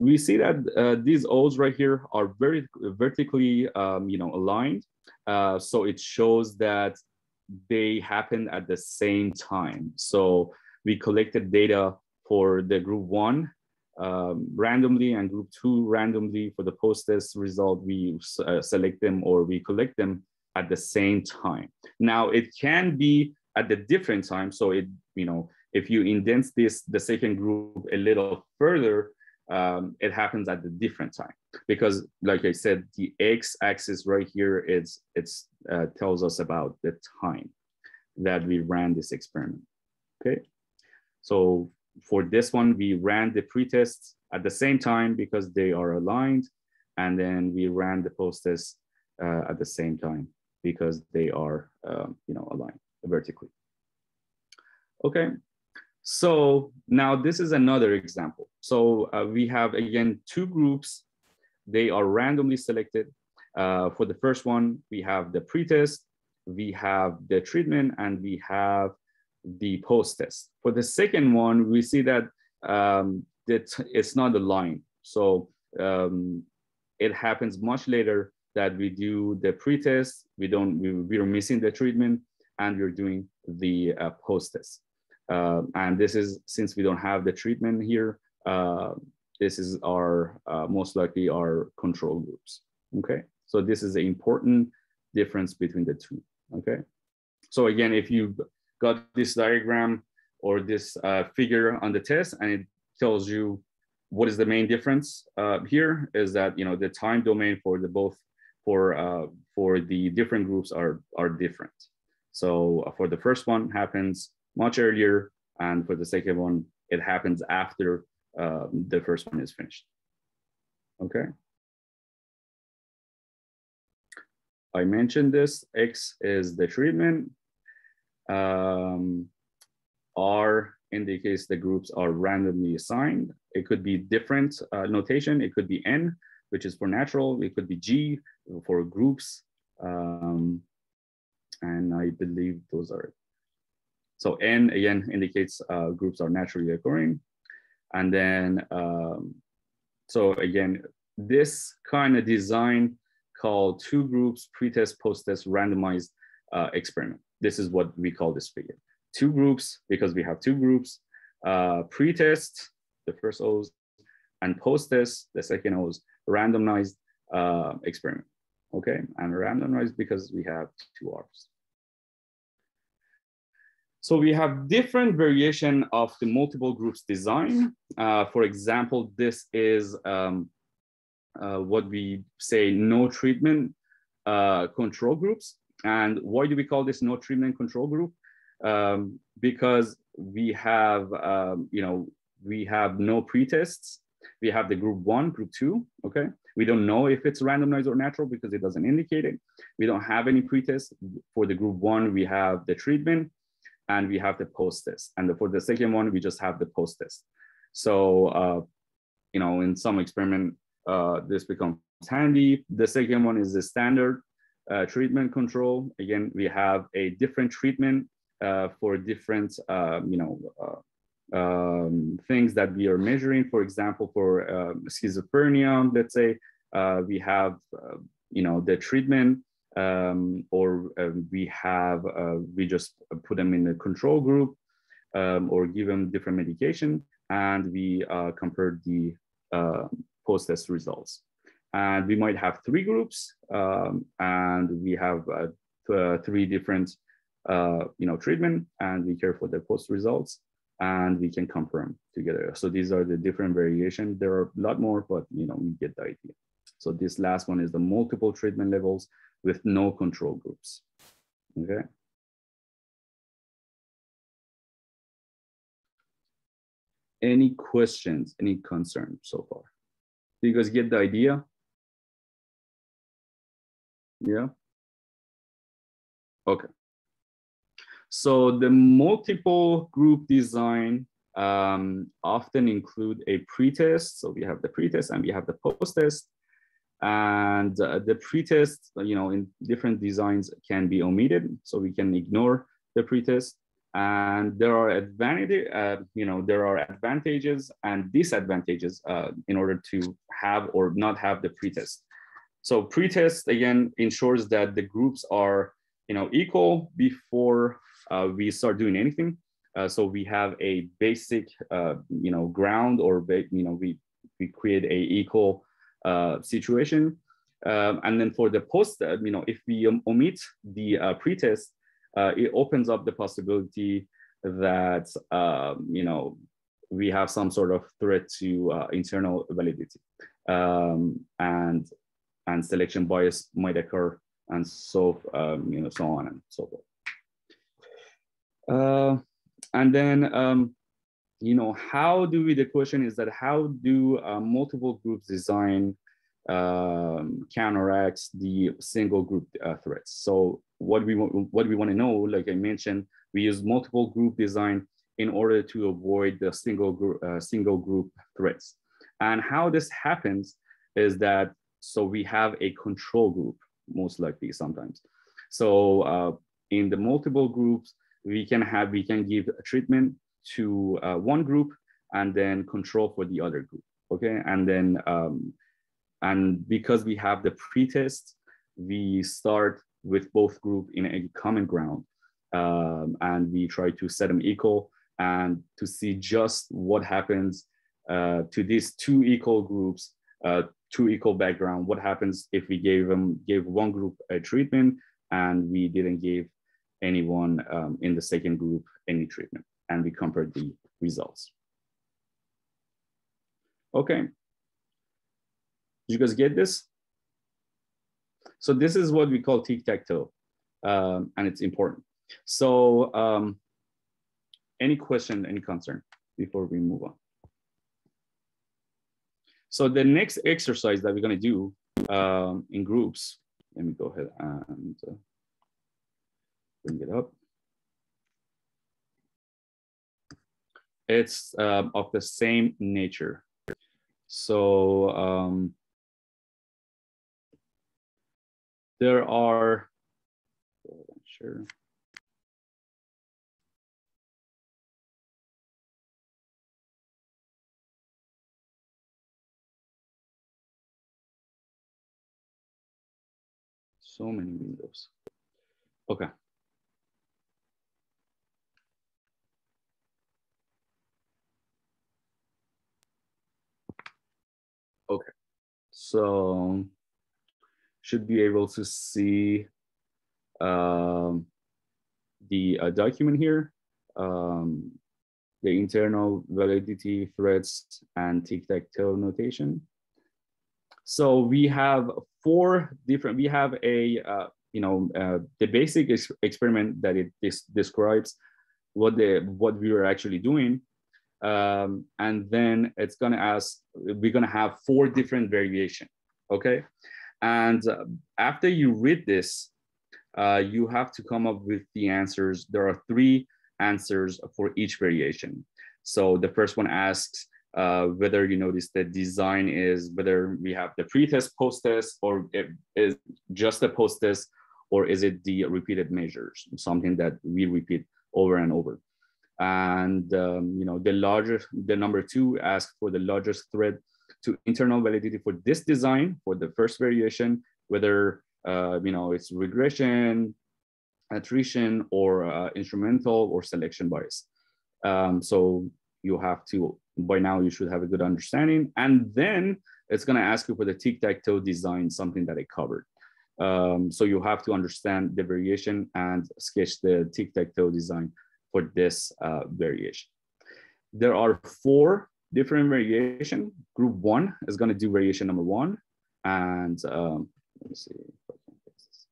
we see that these O's right here are very vertically, aligned. So it shows that they happen at the same time. So we collected data for the group 1 randomly and group 2 randomly. For the post-test result, we select them, or we collect them at the same time. Now it can be at the different time. So it, if you indent the second group a little further, it happens at the different time, because like I said, the x-axis right here, it's tells us about the time that we ran this experiment. Okay, so for this one, we ran the pre-tests at the same time because they are aligned, and then we ran the post-test at the same time because they are aligned vertically. Okay. So now this is another example. So we have, again, 2 groups. They are randomly selected, For the first one, we have the pre-test, we have the treatment, and we have the post-test. For the second one, we see that it's not aligned. So it happens much later that we do the pre-test, we're missing the treatment, and we're doing the post-test. And this is, since we don't have the treatment here, this is our most likely our control groups. Okay, so this is an important difference between the two. Okay, so again, if you got this diagram or this figure on the test, and it tells you what is the main difference here, is that the time domain for the both for the different groups are different. So for the first one happens much earlier, and for the second one it happens after the first one is finished. Okay. I mentioned this. X is the treatment. R indicates the groups are randomly assigned. It could be different notation. It could be N, which is for natural. It could be G for groups. And I believe those are it. So N again indicates groups are naturally occurring. And then, so again, this kind of design called two groups, pre-test, post-test, randomized experiment. This is what we call this figure. Two groups, because we have two groups, pre-test, the first O's, and post-test, the second O's, randomized experiment. Okay, and randomized because we have two R's. So we have different variation of the multiple groups design. For example, this is what we say no treatment control groups. And why do we call this no treatment control group? Because we have, we have no pre-tests. We have the group 1, group 2, okay? We don't know if it's randomized or natural because it doesn't indicate it. We don't have any pre-tests. For the group 1, we have the treatment and we have the post-test. And for the second one, we just have the post-test. So, in some experiment, this becomes handy. The second one is the standard treatment control. Again, we have a different treatment for different, things that we are measuring. For example, for schizophrenia, let's say, we have, the treatment, or we just put them in the control group, or give them different medication, and we compare the post-test results. And we might have 3 groups, and we have 3 different, treatment, and we care for the post results, and we can confirm together. So these are the different variations. There are a lot more, but we get the idea. So this last one is the multiple treatment levels with no control groups. Okay. Any questions, any concerns so far? Do you guys get the idea? Yeah. Okay. So the multiple group design often include a pre-test. So we have the pre-test and we have the post-test. And the pre-test, in different designs can be omitted. So we can ignore the pre-test. And there are advantages and disadvantages in order to have or not have the pre-test. So pre-test again ensures that the groups are equal before we start doing anything. So we have a basic ground, or we create a equal situation. And then for the post, if we omit the pre-test, it opens up the possibility that we have some sort of threat to internal validity, and selection bias might occur, and so so on and so forth. And then how do we? The question is that how do multiple groups design counteracts the single group threats? So what we want to know, like I mentioned, we use multiple group design in order to avoid the single group threats. And how this happens is that so we have a control group, most likely sometimes. So in the multiple groups, we can give a treatment to one group and then control for the other group. Okay, and then and because we have the pretest, we start with both group in a common ground, and we try to set them equal and to see just what happens to these two equal groups, two equal background. What happens if we gave one group a treatment and we didn't give anyone in the second group any treatment, and we compared the results. Okay, did you guys get this? So this is what we call tic-tac-toe, and it's important. So any question, any concern before we move on? So the next exercise that we're gonna do in groups, let me go ahead and bring it up. It's of the same nature. So there are, sure. So many windows. Okay. Okay. So should be able to see the document here, the internal validity threads and tic-tac-toe notation. So we have four different, we have a, the basic experiment that it describes what we were actually doing. And then it's gonna ask, we're gonna have four different variation, okay? And after you read this, you have to come up with the answers. There are three answers for each variation. So the first one asks whether you notice the design is, whether we have the pre-test, post-test, or it is just the post-test, or is it the repeated measures, something that we repeat over and over. And the number two asks for the largest thread to internal validity for this design for the first variation, whether it's regression, attrition, or instrumental or selection bias. So you have to, by now you should have a good understanding. And then it's gonna ask you for the tic-tac-toe design, something that it covered. So you have to understand the variation and sketch the tic-tac-toe design for this variation. There are four different variation. Group one is gonna do variation number one. And let me see if I can fix this.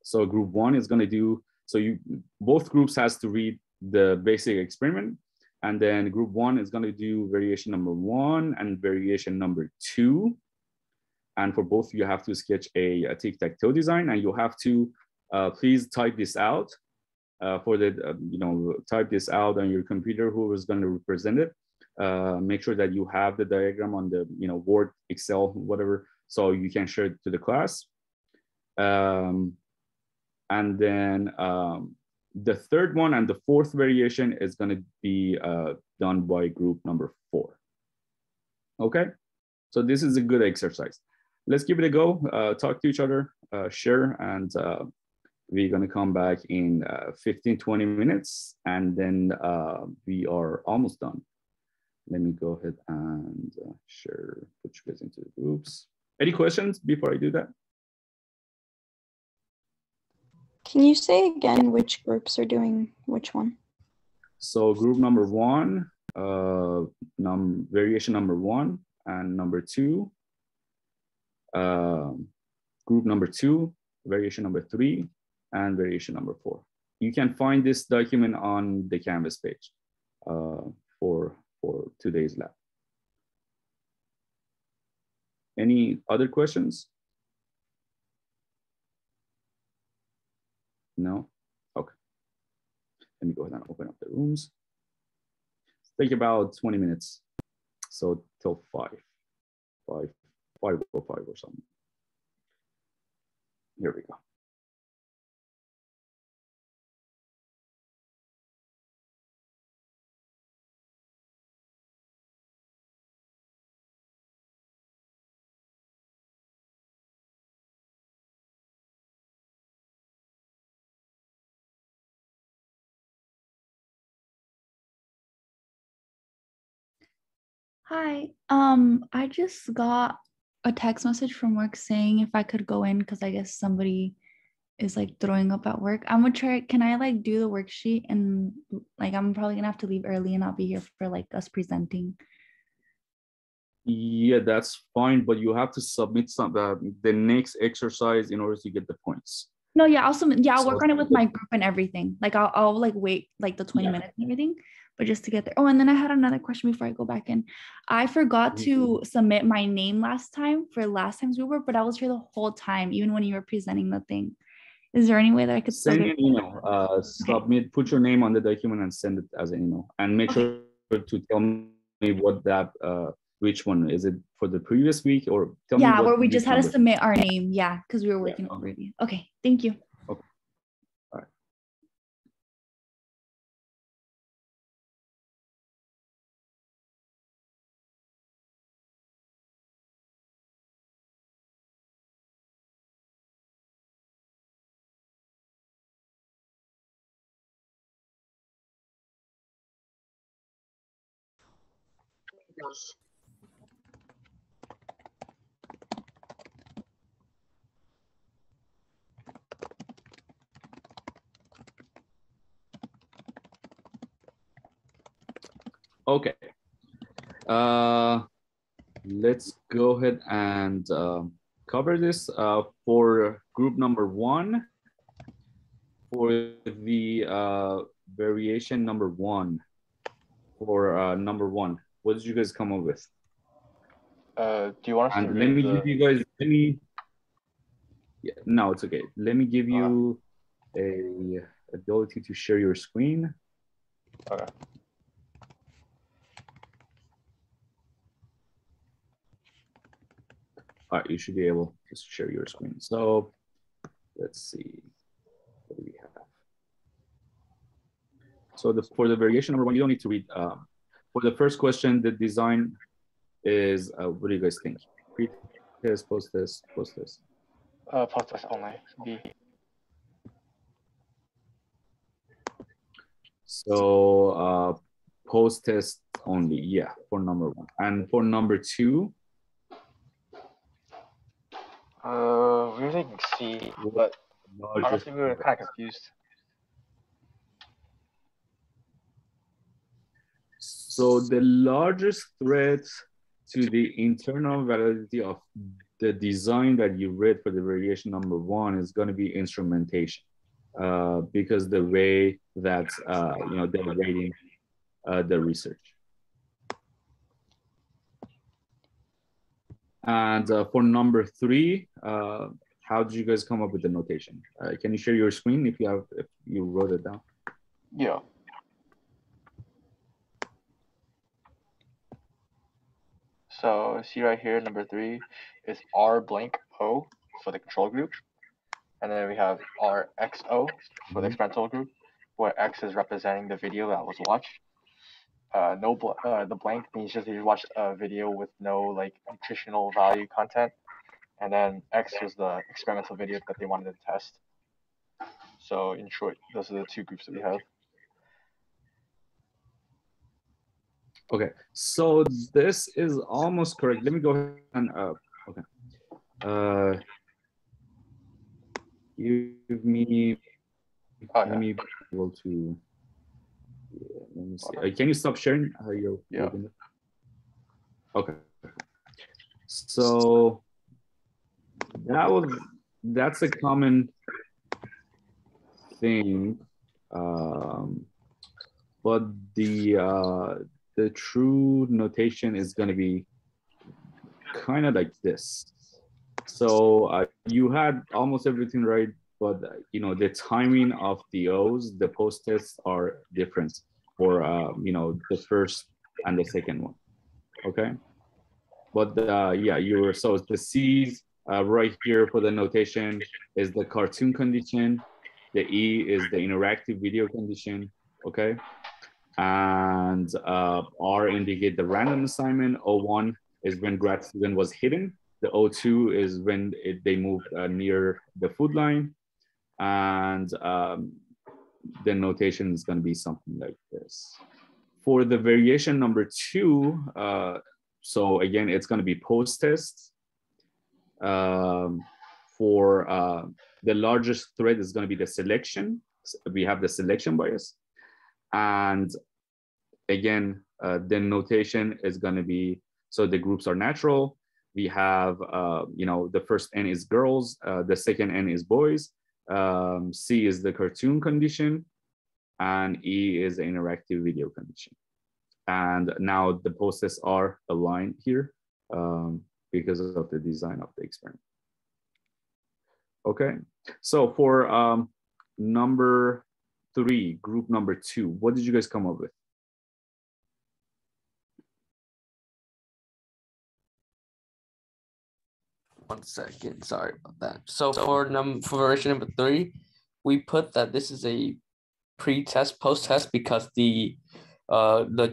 So group one is gonna do, so both groups has to read the basic experiment. And then group one is gonna do variation number one and variation number two. And for both, you have to sketch a tic-tac-toe design, and you have to please type this out for the, type this out on your computer, who is going to represent it. Make sure that you have the diagram on the, Word, Excel, whatever, so you can share it to the class. And then the third one and the fourth variation is going to be done by group number 4. Okay, so this is a good exercise. Let's give it a go, talk to each other, share, and we're gonna come back in 15-20 minutes, and then we are almost done. Let me go ahead and share, put you guys into the groups. Any questions before I do that? Can you say again which groups are doing which one? So group number 1, variation number 1 and number 2. Group number 2, variation number 3, and variation number 4. You can find this document on the Canvas page for today's lab. Any other questions? No? Okay. Let me go ahead and open up the rooms. Take about 20 minutes. So till 5:05 or something. Here we go. Hi. I just got a text message from work saying if I could go in because I guess somebody is like throwing up at work. I'm gonna try. Can I like do the worksheet and like I'm probably gonna have to leave early and I'll be here for like us presenting. Yeah, that's fine, but you have to submit the next exercise in order to get the points. No, yeah, I'll submit. Yeah, I'll So- work on it with my group and everything. Like I'll like wait like the 20 Yeah. minutes and everything, but just to get there. Oh, and then I had another question before I go back in. I forgot to submit my name last time for last time's group work, but I was here the whole time, even when you were presenting the thing. Is there any way that I could still Send get an email, submit, put your name on the document and send it as an email. And make sure to tell me what that, which one. Is it for the previous week or tell me Yeah, what where we just week had to number. submit our name. Yeah, because we were working Yeah. over it. Okay, thank you. Okay. All right. Okay. Let's go ahead and cover this for group number 1. For the variation number 1, for number 1, what did you guys come up with? Do you want us to And read let me give you guys, yeah, no, it's okay. Let me give you a ability to share your screen. Okay. All right, you should be able to share your screen. So let's see, what do we have? So for the variation number 1, you don't need to read. For the first question, the design is, what do you guys think? Pre-test, post-test, post-test. Post-test only, B. So post-test only, yeah, for number 1. And for number 2? We were thinking C, but honestly, we were kind of confused. So the largest threat to the internal validity of the design that you read for the variation number 1 is going to be instrumentation, because the way that they're rating the research. And for number 3, how did you guys come up with the notation? Can you share your screen if you wrote it down? Yeah. So see right here, number 3 is R blank O for the control group. And then we have RXO for the experimental group, where X is representing the video that was watched. The blank means just you watched a video with no like nutritional value content. And then X was the experimental video that they wanted to test. So in short, those are the 2 groups that we have. Okay, so this is almost correct. Let me go ahead and okay. Give me. Let me be able to. Yeah, let me see. Can you stop sharing your window? Okay. So that's a common thing, but the true notation is going to be kind of like this. So you had almost everything right, but the timing of the O's, the post tests are different for the first and the second one. Okay. But yeah, so the C's right here for the notation is the cartoon condition. The E is the interactive video condition, okay? And R indicate the random assignment. O1 is when grad student was hidden. The O2 is when they moved near the food line. And the notation is going to be something like this. For the variation number 2, so again, it's going to be post-test. For the largest thread is going to be the selection. We have the selection bias. And again, the notation is going to be, so the groups are natural. We have, the first N is girls, the second N is boys, C is the cartoon condition, and E is the interactive video condition. And now the post-tests are aligned here because of the design of the experiment. Okay, so for number 3, group number 2, what did you guys come up with? One second, sorry about that. So for version number 3, we put that this is a pre-test, post-test, because the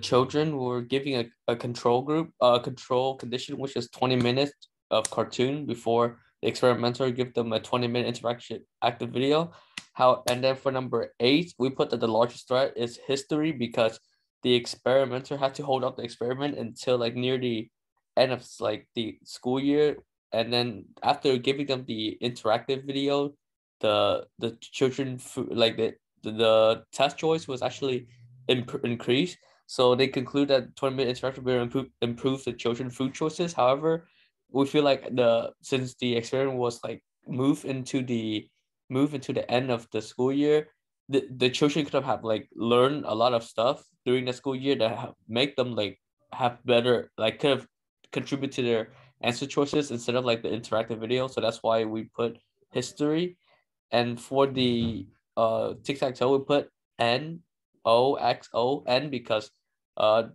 children were giving a control group, control condition, which is 20 minutes of cartoon before the experimenter give them a 20-minute interaction active video. And then for number 8, we put that the largest threat is history, because the experimenter had to hold up the experiment until like near the end of like the school year. And then after giving them the interactive video, the children like the test choice was actually increased. So they conclude that 20-minute interactive video improves the children food choices. However, we feel like since the experiment was like move into the end of the school year, the children could have like learned a lot of stuff during the school year that make them like have better, like could have contribute to their answer choices instead of like the interactive video. So that's why we put history. And for the tic-tac-toe, we put NOXON because the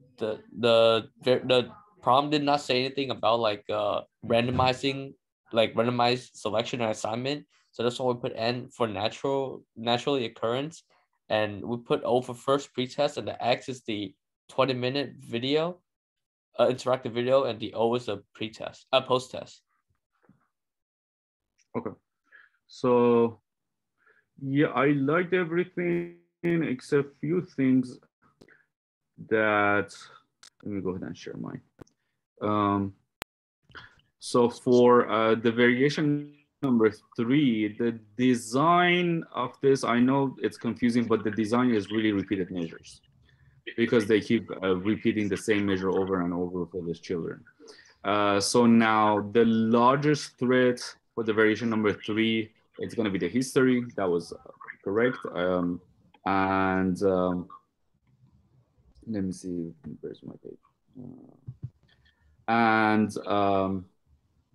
problem did not say anything about like randomized selection and assignment. So that's why we put N for naturally occurrence, and we put O for first pretest, and the X is the 20-minute video, interactive video, and the O is a pretest, a post-test. Okay, so yeah, I liked everything except few things that, let me go ahead and share mine. So for the variation number 3, the design of this, I know it's confusing, but the design is really repeated measures because they keep repeating the same measure over and over for these children. So now the largest threat for the variation number 3, it's going to be the history. That was correct. Let me see, where's my page?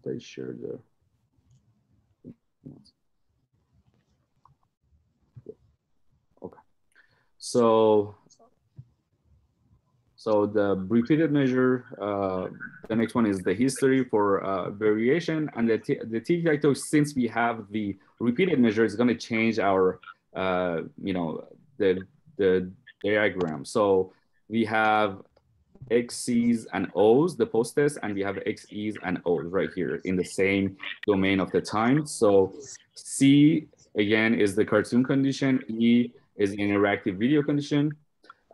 They share the, okay. So the repeated measure, the next one is the history for variation, and the tic-tac-toe, since we have the repeated measure, is going to change our, the diagram. So we have XCs and O's, the post-test, and we have XEs and O's right here in the same domain of the time. So C, again, is the cartoon condition. E is the interactive video condition.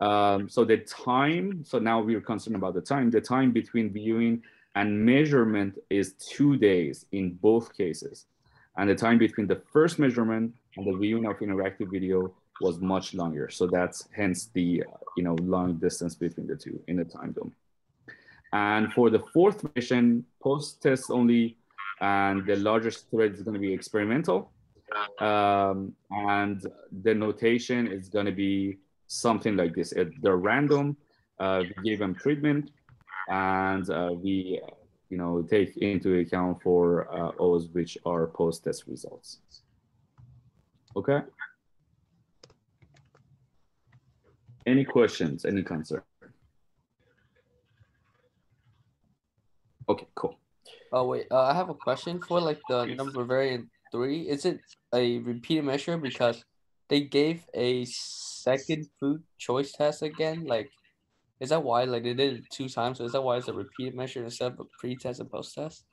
So the time, so now we're concerned about the time between viewing and measurement is 2 days in both cases. And the time between the first measurement and the viewing of interactive video was much longer. So that's hence the long distance between the two in the time domain. And for the fourth version, post-test only, and the largest thread is going to be experimental. And the notation is going to be something like this. They're random. We give them treatment, and we take into account for O's, which are post-test results. Okay. Any questions? Any concern? Okay. Oh wait, I have a question for like the number variant 3. Is it a repeated measure because they gave a second food choice test again? Like, is that why like they did it 2 times? So is that why it's a repeated measure instead of a pre-test and post-test?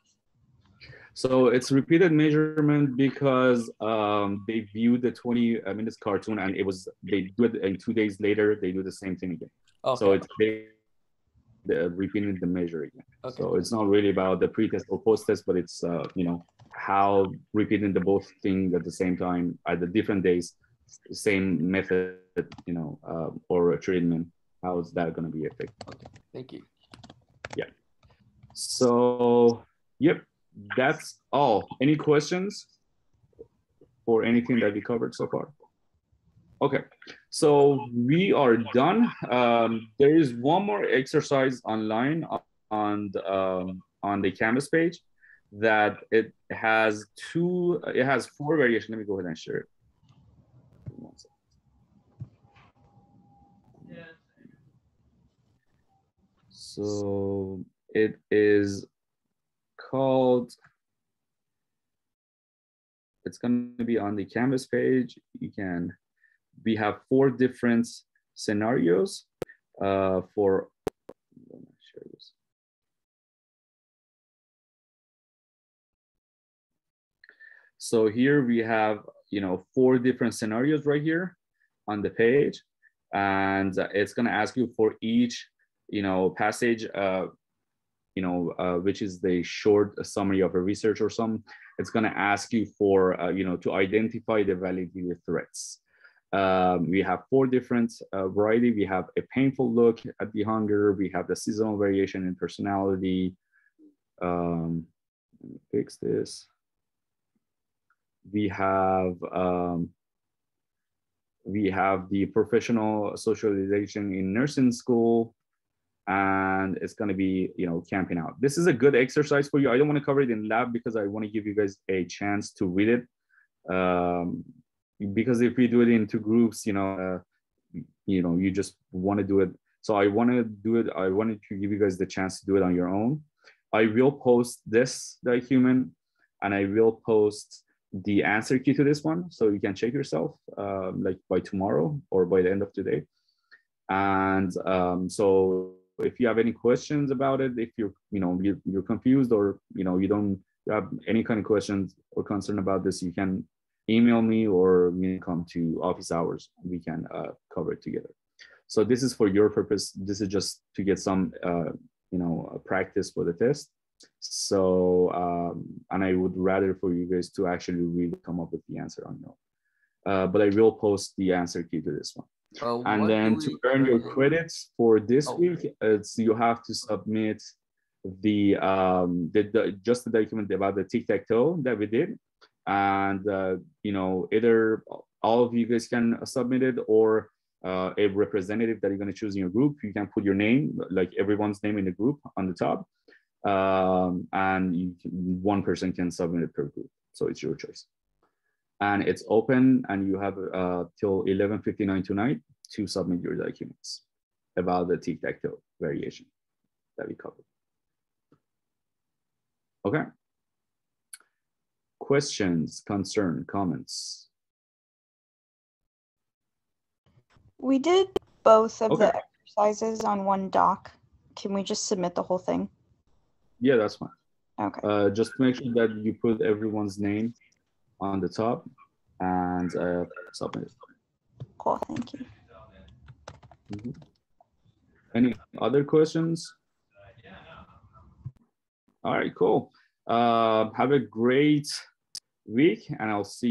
So it's repeated measurement because they viewed the 20 minutes cartoon and they do it, and 2 days later they do the same thing again. Okay. So it's repeating the measure again. Okay. So it's not really about the pre-test or post-test, but it's how repeating the both things at the same time at the different days, same method, or a treatment. How is that going to be effective? Okay. Thank you. Yeah. So, yep, that's all. Any questions for anything that we covered so far? Okay, so we are done. There is one more exercise online on the Canvas page that it has 4 variations. Let me go ahead and share it. So it is called, it's going to be on the Canvas page. We have 4 different scenarios for, let me share this. So here we have, 4 different scenarios right here on the page. And it's going to ask you for each, passage, which is the short summary of a research or something. It's going to ask you for, to identify the validity threats. We have 4 different variety. We have a painful look at the hunger. We have the seasonal variation in personality. Let me fix this. We have the professional socialization in nursing school, and it's going to be, camping out. This is a good exercise for you. I don't want to cover it in lab because I want to give you guys a chance to read it. Because if we do it in 2 groups, you just want to do it. So I want to do it. I wanted to give you guys the chance to do it on your own. I will post this document, and I will post the answer key to this one, so you can check yourself like by tomorrow or by the end of today. And so if you have any questions about it, if you're confused, or you don't have any kind of questions or concern about this, you can email me or come to office hours. We can cover it together. So this is for your purpose. This is just to get some practice for the test. So and I would rather for you guys to actually really come up with the answer on your own. But I will post the answer key to this one. And then to earn your credits for this week, you have to submit just the document about the tic-tac-toe that we did. And either all of you guys can submit it, or a representative that you're going to choose in your group. You can put your name, like everyone's name in the group on the top, and one person can submit it per group. So it's your choice. And it's open, and you have till 11:59 tonight to submit your documents about the tic-tac-toe variation that we covered. Okay. Questions, concern, comments? We did both of the exercises on one doc. Can we just submit the whole thing? Yeah, that's fine. Okay. Just make sure that you put everyone's name on the top and submit it. Cool, thank you. Mm-hmm. Any other questions? All right, cool. Have a great week, and I'll see